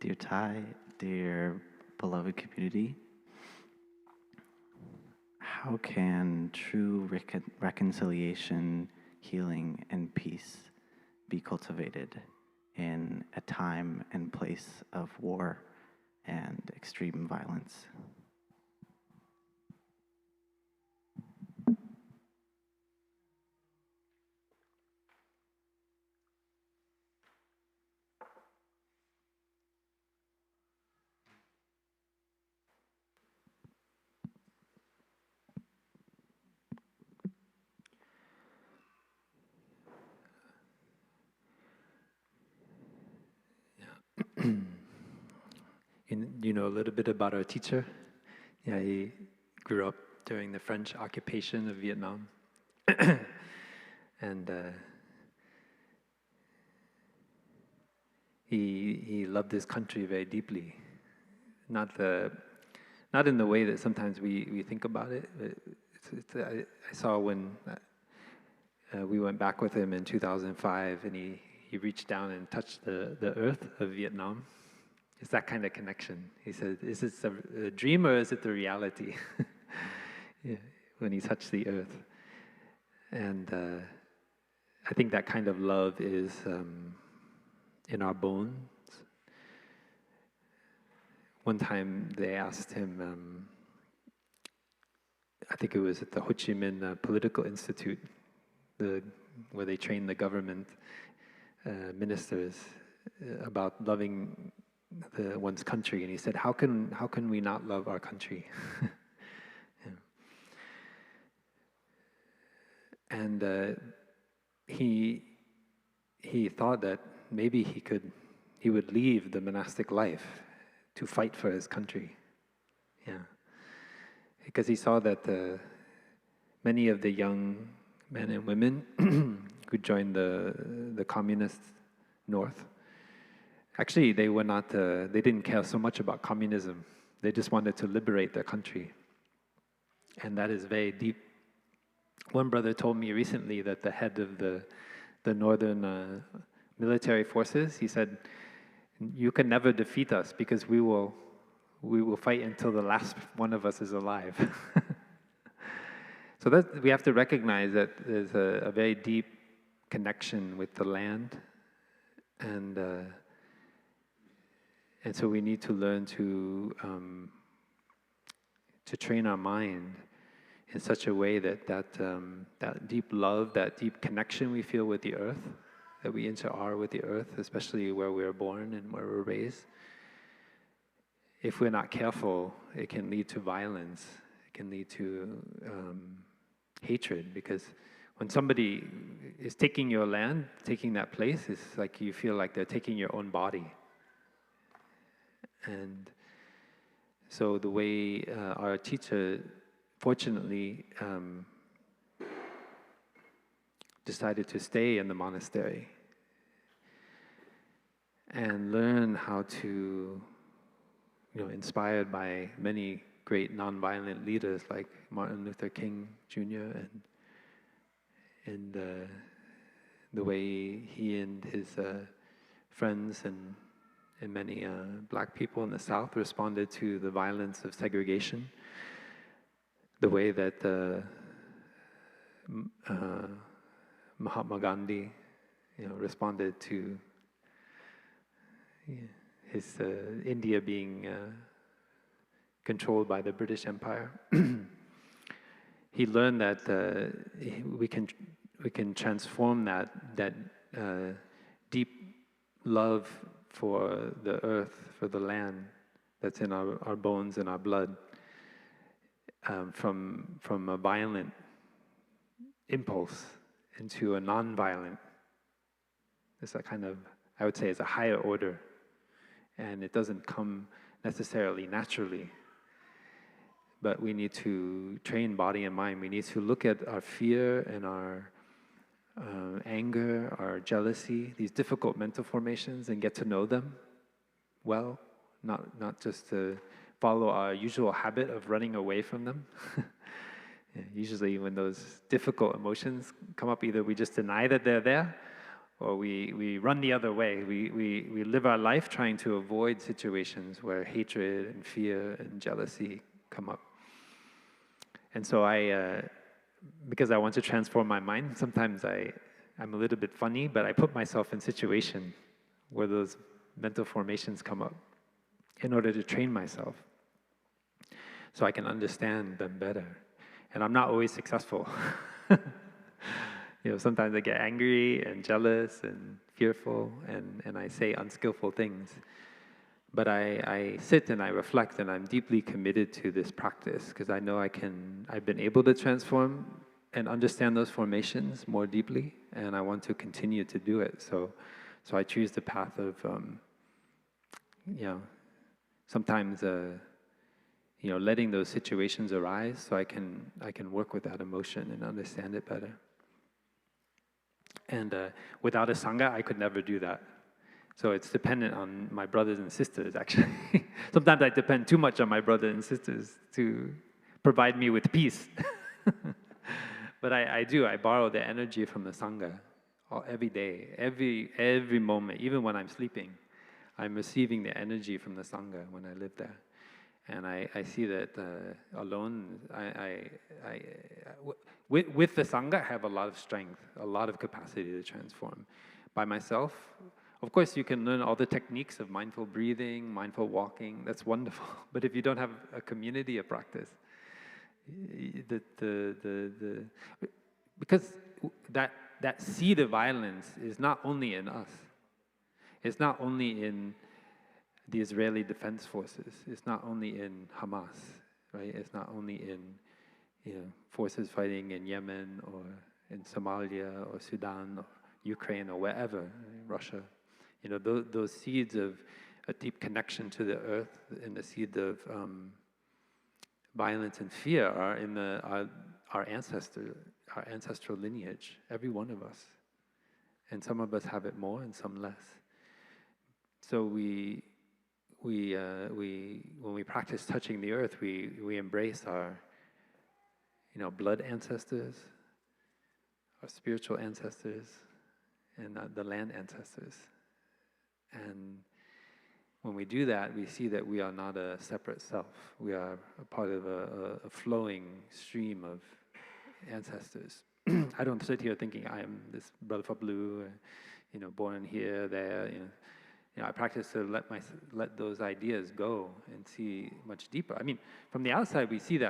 K: Dear Thai, dear beloved community, how can true reconciliation, healing, and peace be cultivated in a time and place of war and extreme violence?
D: you know a little bit about our teacher. Yeah, he grew up during the French occupation of Vietnam, and he loved his country very deeply. Not in the way that sometimes we think about it. I saw when we went back with him in 2005, and he reached down and touched the earth of Vietnam. It's that kind of connection. He said, is it a dream or is it the reality? Yeah, when he touched the earth. And I think that kind of love is in our bones. One time they asked him, I think it was at the Ho Chi Minh Political Institute, where they train the government ministers about loving one's country, and he said, "How can we not love our country?" Yeah. And he thought that maybe he would leave the monastic life to fight for his country. Yeah, because he saw that many of the young men and women who joined the communist North, actually they were not. They didn't care so much about communism. They just wanted to liberate their country, and that is very deep. One brother told me recently that the head of the northern military forces, he said, "You can never defeat us because we will fight until the last one of us is alive." So that we have to recognize that there's a very deep connection with the land, and so we need to learn to train our mind in such a way that deep love, that deep connection we feel with the earth, that we are with the earth, especially where we're born and where we're raised. If we're not careful, it can lead to violence. It can lead to hatred, because when somebody is taking your land, taking that place, it's like you feel like they're taking your own body. And so the way our teacher, fortunately, decided to stay in the monastery and learn how to, inspired by many great nonviolent leaders like Martin Luther King Jr. and the way he and his friends and many black people in the South responded to the violence of segregation, the way that Mahatma Gandhi, responded to his India being controlled by the British Empire. He learned that we can transform that deep love for the earth, for the land that's in our bones and our blood, from a violent impulse into a non-violent. It's a kind of, I would say, it's a higher order, and it doesn't come necessarily naturally. But we need to train body and mind. We need to look at our fear and our anger, our jealousy, these difficult mental formations, and get to know them well, not just to follow our usual habit of running away from them. Usually when those difficult emotions come up, either we just deny that they're there, or we run the other way. We live our life trying to avoid situations where hatred and fear and jealousy come up. And so because I want to transform my mind, sometimes I'm a little bit funny, but I put myself in situations where those mental formations come up in order to train myself so I can understand them better. And I'm not always successful. Sometimes I get angry and jealous and fearful, and I say unskillful things. But I sit and I reflect, and I'm deeply committed to this practice because I know I've been able to transform and understand those formations more deeply, and I want to continue to do it. So I choose the path of sometimes letting those situations arise so I can work with that emotion and understand it better. And without a Sangha, I could never do that. So it's dependent on my brothers and sisters, actually. Sometimes I depend too much on my brothers and sisters to provide me with peace. But I borrow the energy from the Sangha every day, every moment, even when I'm sleeping. I'm receiving the energy from the Sangha when I live there. And I see that alone, with the Sangha, I have a lot of strength, a lot of capacity to transform. By myself, of course, you can learn all the techniques of mindful breathing, mindful walking. That's wonderful. But if you don't have a community of practice, because that seed of violence is not only in us. It's not only in the Israeli Defense Forces. It's not only in Hamas, right? It's not only in forces fighting in Yemen or in Somalia or Sudan or Ukraine or wherever, Russia. Those seeds of a deep connection to the earth and the seed of violence and fear are in our ancestral lineage, every one of us. And some of us have it more and some less. So when we practice touching the earth, we embrace our blood ancestors, our spiritual ancestors, and the land ancestors. And when we do that, we see that we are not a separate self. We are a part of a flowing stream of ancestors. I don't sit here thinking I am this brother for blue, born here, there. I practice to let those ideas go and see much deeper. I mean, from the outside, we see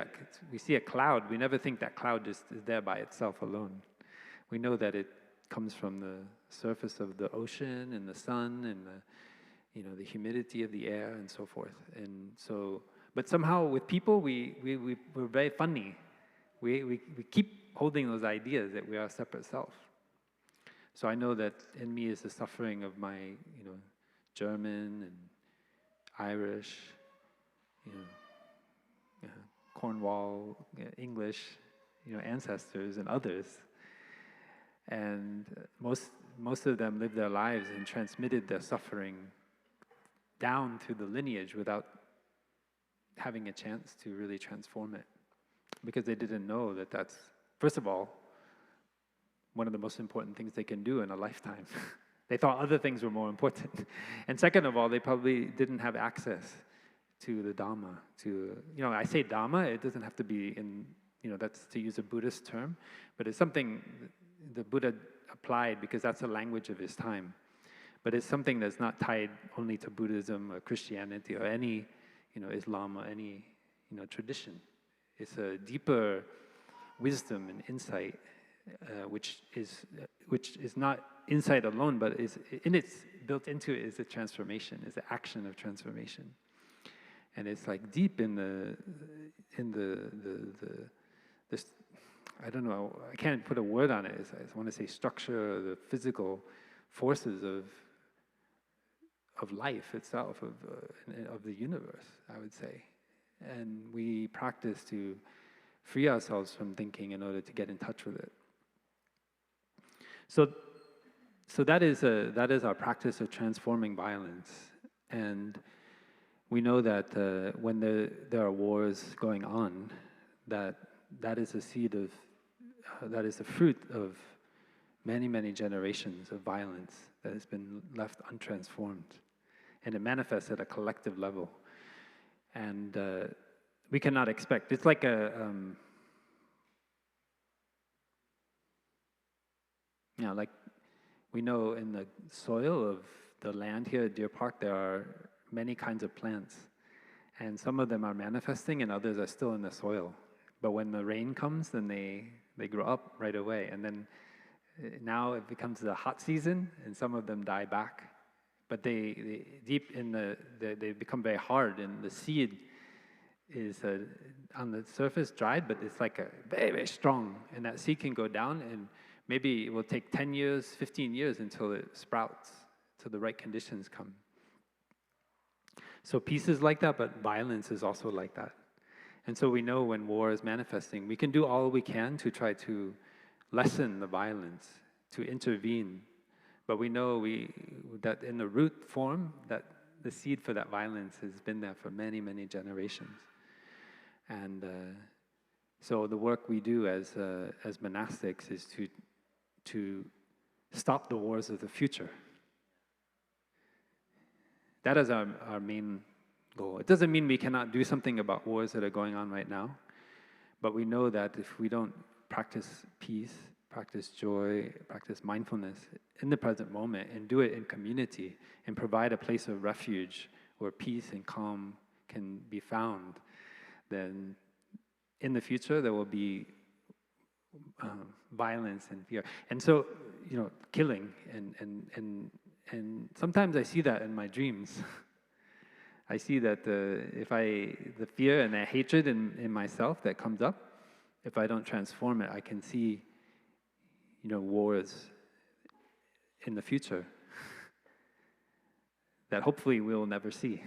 D: a cloud. We never think that cloud just is there by itself alone. We know that it comes from the surface of the ocean and the sun and the humidity of the air and so forth. And so, but somehow with people, we're very funny. We keep holding those ideas that we are a separate self. So I know that in me is the suffering of my, German and Irish, Cornwall, English, ancestors and others. And most of them lived their lives and transmitted their suffering down through the lineage without having a chance to really transform it. Because they didn't know that that's, first of all, one of the most important things they can do in a lifetime. They thought other things were more important. And second of all, they probably didn't have access to the Dhamma. I say Dhamma, it doesn't have to be in, that's to use a Buddhist term, but it's something the Buddha applied because that's the language of his time. But it's something that's not tied only to Buddhism or Christianity or any, Islam or any, tradition. It's a deeper wisdom and insight, which is not insight alone, but is built into it is a transformation, is the action of transformation, and it's like deep in the this, I don't know, I can't put a word on it. I want to say structure, the physical forces of life itself, of the universe, I would say. And we practice to free ourselves from thinking in order to get in touch with it. So that is our practice of transforming violence. And we know that when there are wars going on, that is a seed of, that is the fruit of many, many generations of violence that has been left untransformed. And it manifests at a collective level. And we cannot expect, it's like like we know in the soil of the land here at Deer Park, there are many kinds of plants. And some of them are manifesting and others are still in the soil. But when the rain comes, then they grow up right away. And then now it becomes the hot season and some of them die back. But they deep in they become very hard, and the seed is on the surface dried, but it's like a very, very strong. And that seed can go down, and maybe it will take 10 years, 15 years until it sprouts, till the right conditions come. So peace is like that, but violence is also like that. And so we know when war is manifesting, we can do all we can to try to lessen the violence, to intervene. But we know that in the root form, that the seed for that violence has been there for many, many generations. And so the work we do as monastics is to stop the wars of the future. That is our main goal. It doesn't mean we cannot do something about wars that are going on right now, but we know that if we don't practice peace, practice joy, practice mindfulness in the present moment, and do it in community, and provide a place of refuge where peace and calm can be found, then in the future there will be violence and fear. And so, killing, and sometimes I see that in my dreams. I see that the fear and that hatred in myself that comes up, if I don't transform it, I can see, wars in the future that hopefully we'll never see.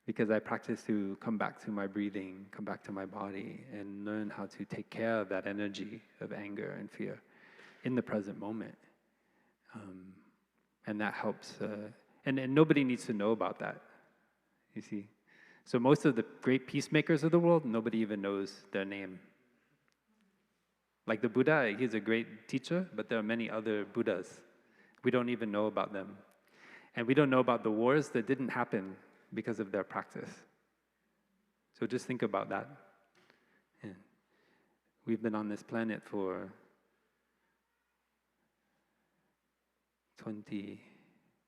D: Because I practice to come back to my breathing, come back to my body, and learn how to take care of that energy of anger and fear in the present moment. And that helps. And nobody needs to know about that, you see. So most of the great peacemakers of the world, nobody even knows their name. Like the Buddha, he's a great teacher, but there are many other Buddhas. We don't even know about them. And we don't know about the wars that didn't happen because of their practice. So just think about that. Yeah. We've been on this planet for 20,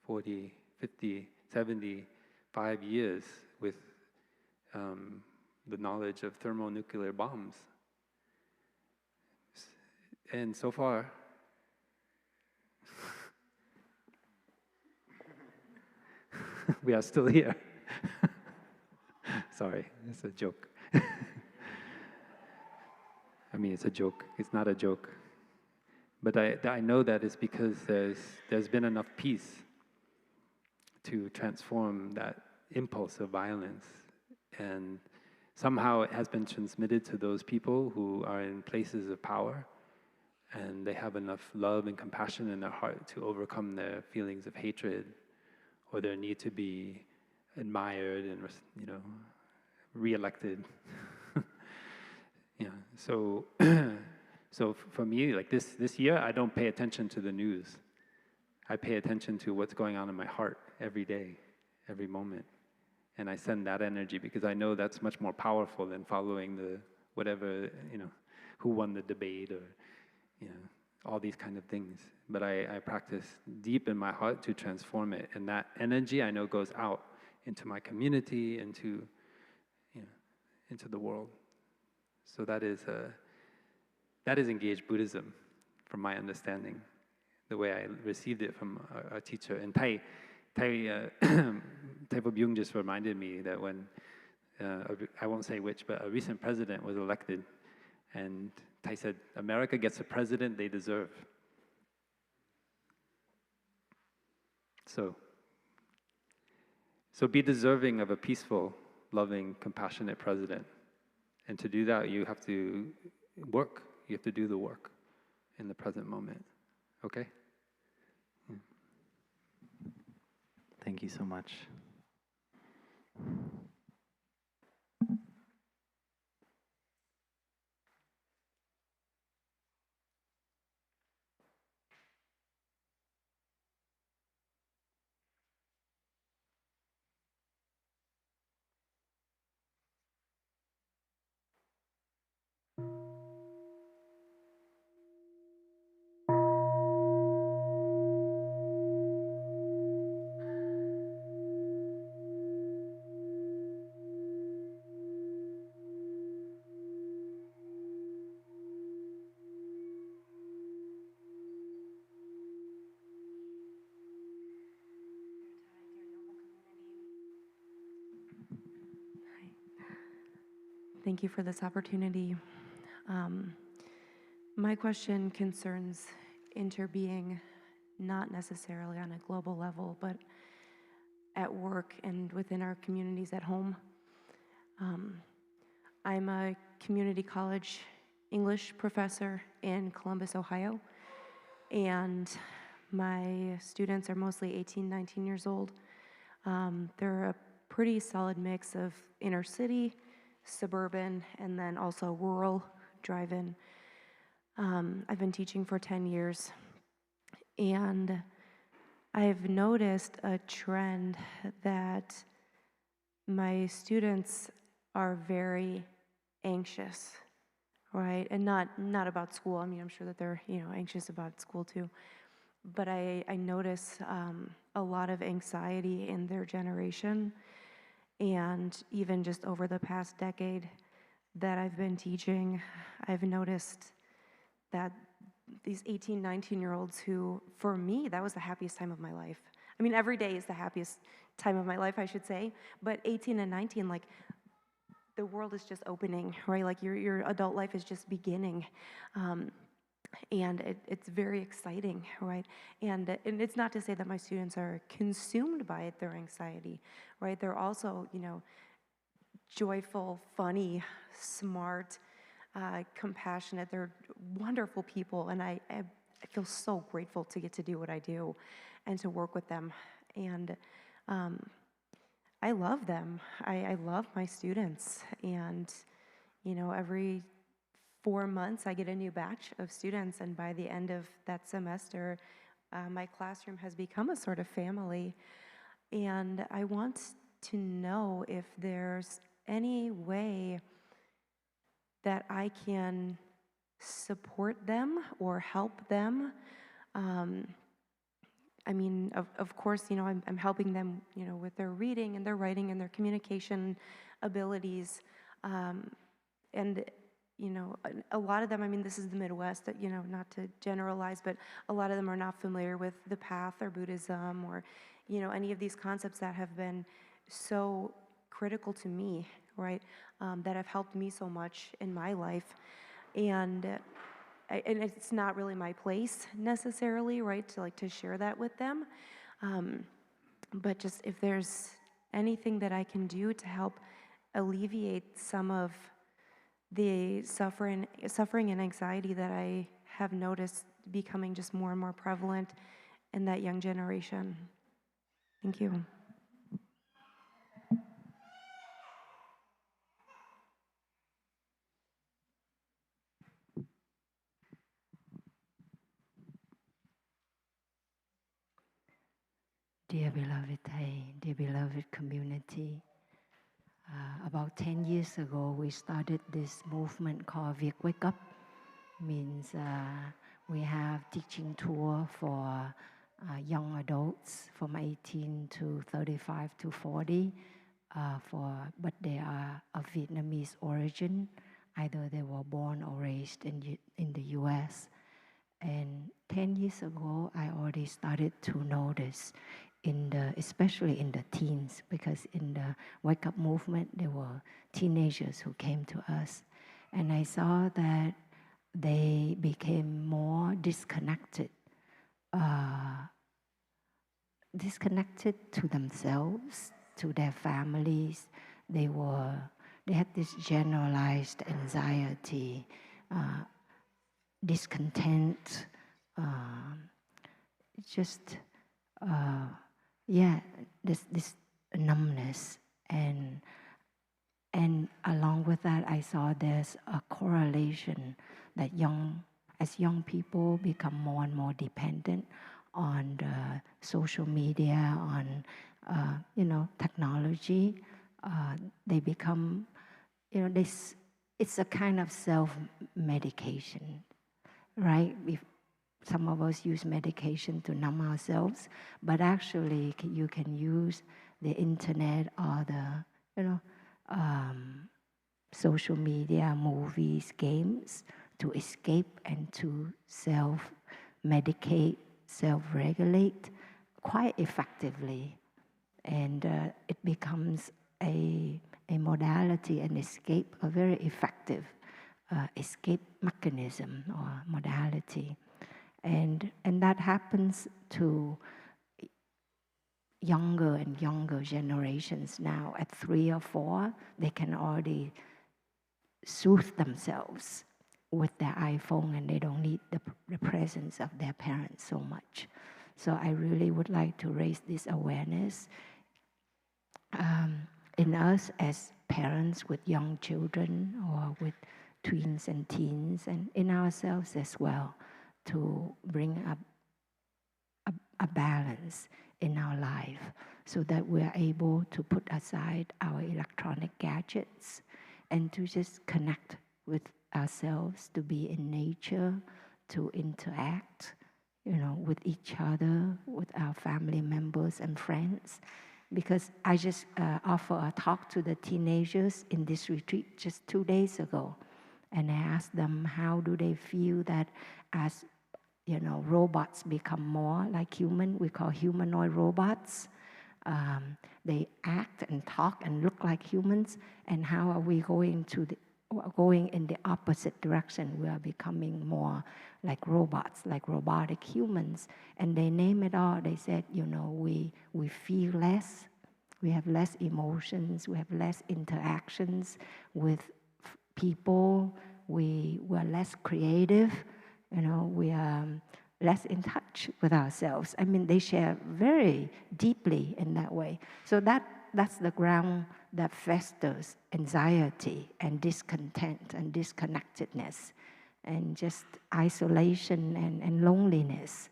D: 40, 50, 75 years with the knowledge of thermonuclear bombs. And so far, we are still here. Sorry, it's a joke. I mean, it's a joke. It's not a joke. But I know that it's because there's been enough peace to transform that impulse of violence. And somehow it has been transmitted to those people who are in places of power, and they have enough love and compassion in their heart to overcome their feelings of hatred or their need to be admired and, re-elected. So so for me, like this year, I don't pay attention to the news. I pay attention to what's going on in my heart every day, every moment. And I send that energy because I know that's much more powerful than following the whatever, who won the debate or, all these kind of things. But I practice deep in my heart to transform it. And that energy I know goes out into my community, into the world. So that is engaged Buddhism, from my understanding, the way I received it from our teacher. And Thầy Phúc Byung just reminded me that when, I won't say which, but a recent president was elected, and Thầy said, America gets the president they deserve. So be deserving of a peaceful, loving, compassionate president. And to do that, you have to work. You have to do the work in the present moment. Okay? Yeah.
K: Thank you so much.
L: Thank you for this opportunity. My question concerns interbeing, not necessarily on a global level, but at work and within our communities at home. I'm a community college English professor in Columbus, Ohio, and my students are mostly 18, 19 years old. They're a pretty solid mix of inner city, suburban, and then also rural drive-in. I've been teaching for 10 years, and I've noticed a trend that my students are very anxious, right? And not about school. I mean, I'm sure that they're anxious about school too. But I notice a lot of anxiety in their generation, and even just over the past decade that I've been teaching, I've noticed that these 18, 19-year-olds who, for me, that was the happiest time of my life. I mean, every day is the happiest time of my life, I should say, but 18 and 19, like, the world is just opening, right? Like, your adult life is just beginning. And it's very exciting, right? And it's not to say that my students are consumed by their anxiety, right? They're also, joyful, funny, smart, compassionate. They're wonderful people, and I feel so grateful to get to do what I do and to work with them. And I love them. I love my students, and every 4 months I get a new batch of students, and by the end of that semester, my classroom has become a sort of family. And I want to know if there's any way that I can support them or help them. I mean, of course, I'm helping them, with their reading and their writing and their communication abilities. And, a lot of them, I mean, this is the Midwest, that, not to generalize, but a lot of them are not familiar with the path or Buddhism or, any of these concepts that have been so critical to me, right? That have helped me so much in my life. And it's not really my place necessarily, right, to share that with them. But just if there's anything that I can do to help alleviate some of the suffering and anxiety that I have noticed becoming just more and more prevalent in that young generation. Thank you.
A: Dear beloved Thầy, dear beloved community, about 10 years ago, we started this movement called Việc Wake Up. Means we have teaching tour for young adults from 18 to 35 to 40, but they are of Vietnamese origin. Either they were born or raised in the US. And 10 years ago, I already started to notice, especially in the teens, because in the Wake Up movement, there were teenagers who came to us. And I saw that they became more disconnected to themselves, to their families. They had this generalized anxiety, discontent, this numbness, and along with that, I saw there's a correlation that as young people become more and more dependent on the social media, on technology, they become, it's a kind of self-medication, right? Some of us use medication to numb ourselves, but actually you can use the internet or the, social media, movies, games to escape and to self-medicate, self-regulate quite effectively. And it becomes a modality, an escape, a very effective escape mechanism or modality. And that happens to younger and younger generations now, at 3 or 4, they can already soothe themselves with their iPhone, and they don't need the presence of their parents so much. So I really would like to raise this awareness in us as parents with young children or with tweens and teens, and in ourselves as well, to bring up a balance in our life so that we're able to put aside our electronic gadgets and to just connect with ourselves, to be in nature, to interact, with each other, with our family members and friends. Because I just offer a talk to the teenagers in this retreat just 2 days ago. And I asked them, how do they feel that as robots become more like human, we call humanoid robots. They act and talk and look like humans, and how are we going in the opposite direction? We are becoming more like robots, like robotic humans. And they name it all. They said, we feel less, we have less emotions, we have less interactions with people, we were less creative, we are less in touch with ourselves. I mean, they share very deeply in that way. So that's the ground that festers anxiety and discontent and disconnectedness and just isolation and loneliness.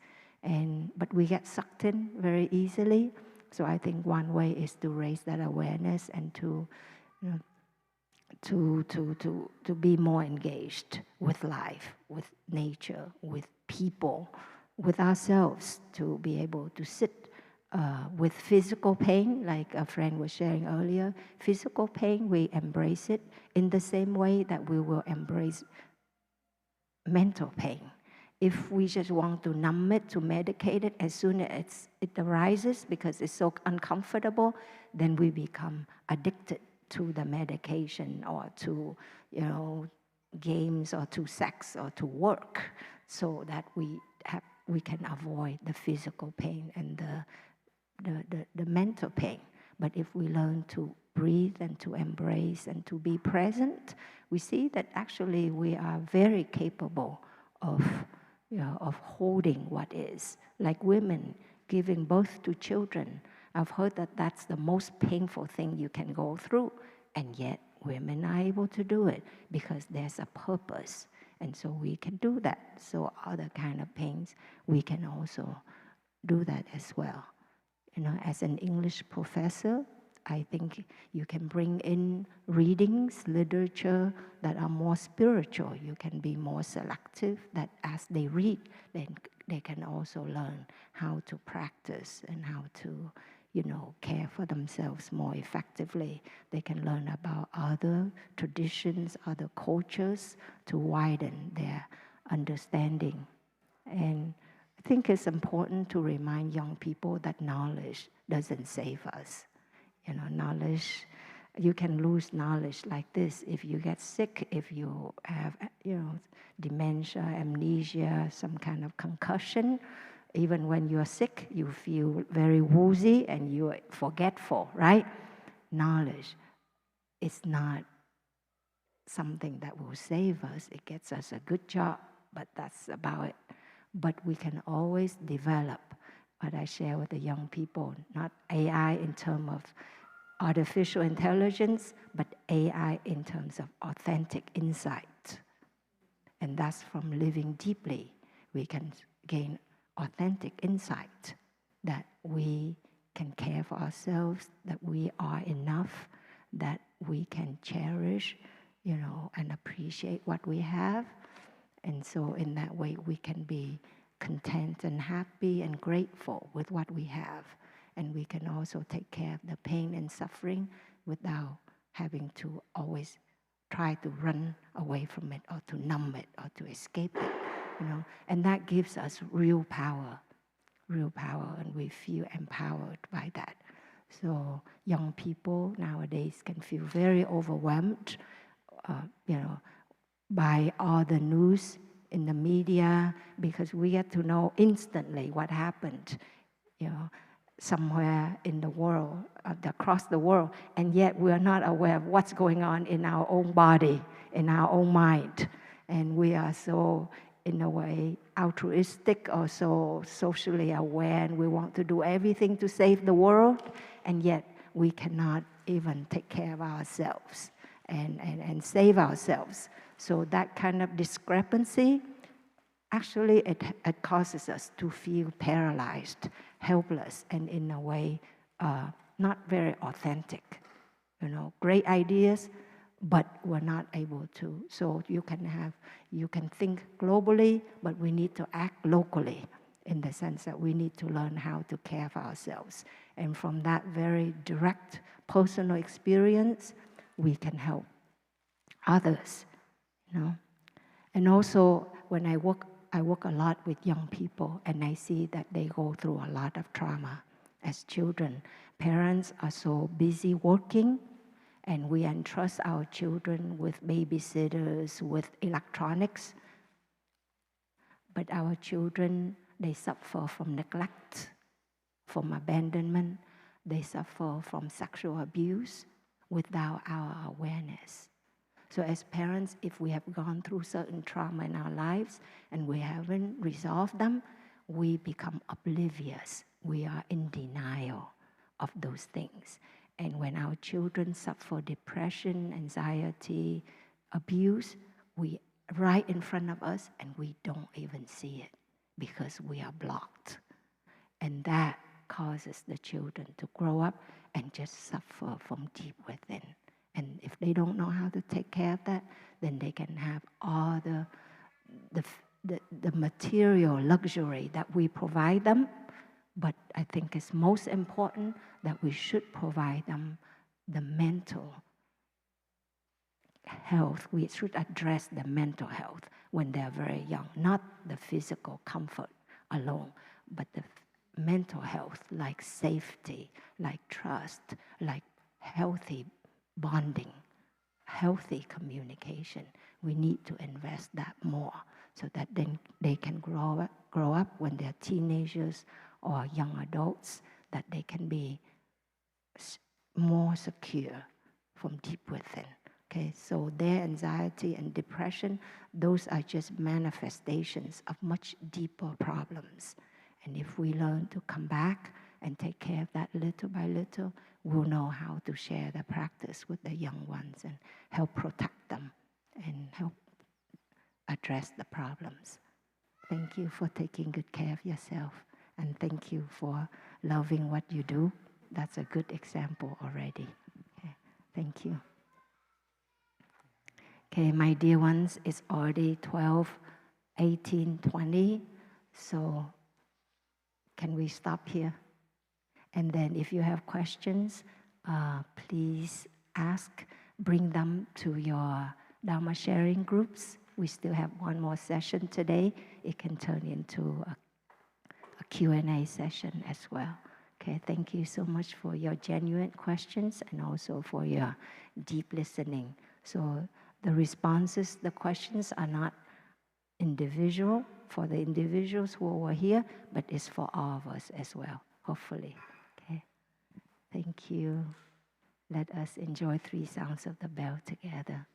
A: But we get sucked in very easily. So I think one way is to raise that awareness and to be more engaged with life, with nature, with people, with ourselves, to be able to sit with physical pain, like a friend was sharing earlier. Physical pain, we embrace it in the same way that we will embrace mental pain. If we just want to numb it, to medicate it, as soon as it arises because it's so uncomfortable, then we become addicted to the medication or to, games or to sex or to work, so that we can avoid the physical pain and the mental pain. But if we learn to breathe and to embrace and to be present, we see that actually we are very capable of holding what is. Like women giving birth to children, I've heard that that's the most painful thing you can go through, and yet women are able to do it because there's a purpose, and so we can do that. So other kind of pains, we can also do that as well. As an English professor, I think you can bring in readings, literature that are more spiritual. You can be more selective, that as they read, then they can also learn how to practice and how to, care for themselves more effectively. They can learn about other traditions, other cultures to widen their understanding. And I think it's important to remind young people that knowledge doesn't save us. Knowledge, you can lose knowledge like this. If you get sick, if you have, dementia, amnesia, some kind of concussion, even when you're sick, you feel very woozy and you're forgetful, right? Knowledge is not something that will save us. It gets us a good job, but that's about it. But we can always develop what I share with the young people, not AI in terms of artificial intelligence, but AI in terms of authentic insight. And that's from living deeply, we can gain authentic insight that we can care for ourselves, that we are enough, that we can cherish, and appreciate what we have. And so in that way, we can be content and happy and grateful with what we have. And we can also take care of the pain and suffering without having to always try to run away from it or to numb it or to escape it, And that gives us real power, and we feel empowered by that. So young people nowadays can feel very overwhelmed, by all the news in the media, because we get to know instantly what happened, somewhere in the world, across the world, and yet we are not aware of what's going on in our own body, in our own mind. And we are so, in a way, altruistic or so socially aware, and we want to do everything to save the world, and yet we cannot even take care of ourselves and save ourselves. So that kind of discrepancy, actually it causes us to feel paralyzed, helpless, and in a way, not very authentic. You know, great ideas, but we're not able to. So you can think globally, but we need to act locally in the sense that we need to learn how to care for ourselves. And from that very direct personal experience, we can help others, you know. And also, when I work a lot with young people, and I see that they go through a lot of trauma as children. Parents are so busy working, and we entrust our children with babysitters, with electronics. But our children, they suffer from neglect, from abandonment. They suffer from sexual abuse without our awareness. So as parents, if we have gone through certain trauma in our lives and we haven't resolved them, we become oblivious. We are in denial of those things. And when our children suffer depression, anxiety, abuse, we right in front of us and we don't even see it because we are blocked. And that causes the children to grow up and just suffer from deep within. And if they don't know how to take care of that, then they can have all the material luxury that we provide them. But I think it's most important that we should provide them the mental health. We should address the mental health when they're very young, not the physical comfort alone, but the mental health, like safety, like trust, like healthy bonding, healthy communication. We need to invest that more so that then they can grow up when they're teenagers or young adults, that they can be more secure from deep within. Okay, so their anxiety and depression, those are just manifestations of much deeper problems. And if we learn to come back and take care of that little by little, we'll know how to share the practice with the young ones and help protect them and help address the problems. Thank you for taking good care of yourself, and thank you for loving what you do. That's a good example already. Okay. Thank you. Okay, my dear ones, it's already 12, 18, 20, so can we stop here? And then if you have questions, please ask, bring them to your Dharma sharing groups. We still have one more session today. It can turn into a Q&A session as well. Okay, thank you so much for your genuine questions and also for your deep listening. So the responses, the questions are not individual for the individuals who were here, but it's for all of us as well, hopefully. Okay, thank you. Let us enjoy 3 sounds of the bell together.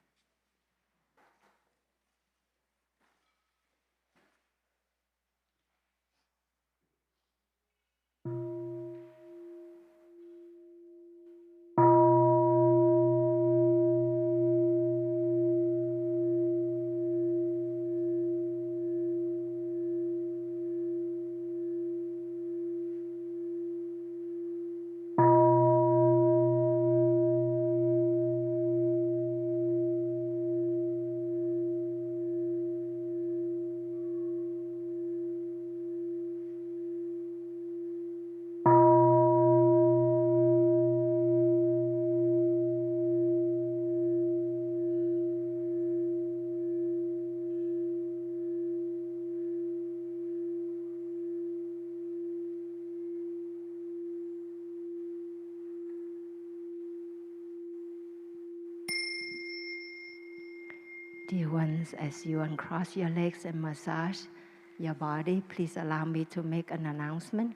A: Dear ones, as you uncross your legs and massage your body, please allow me to make an announcement.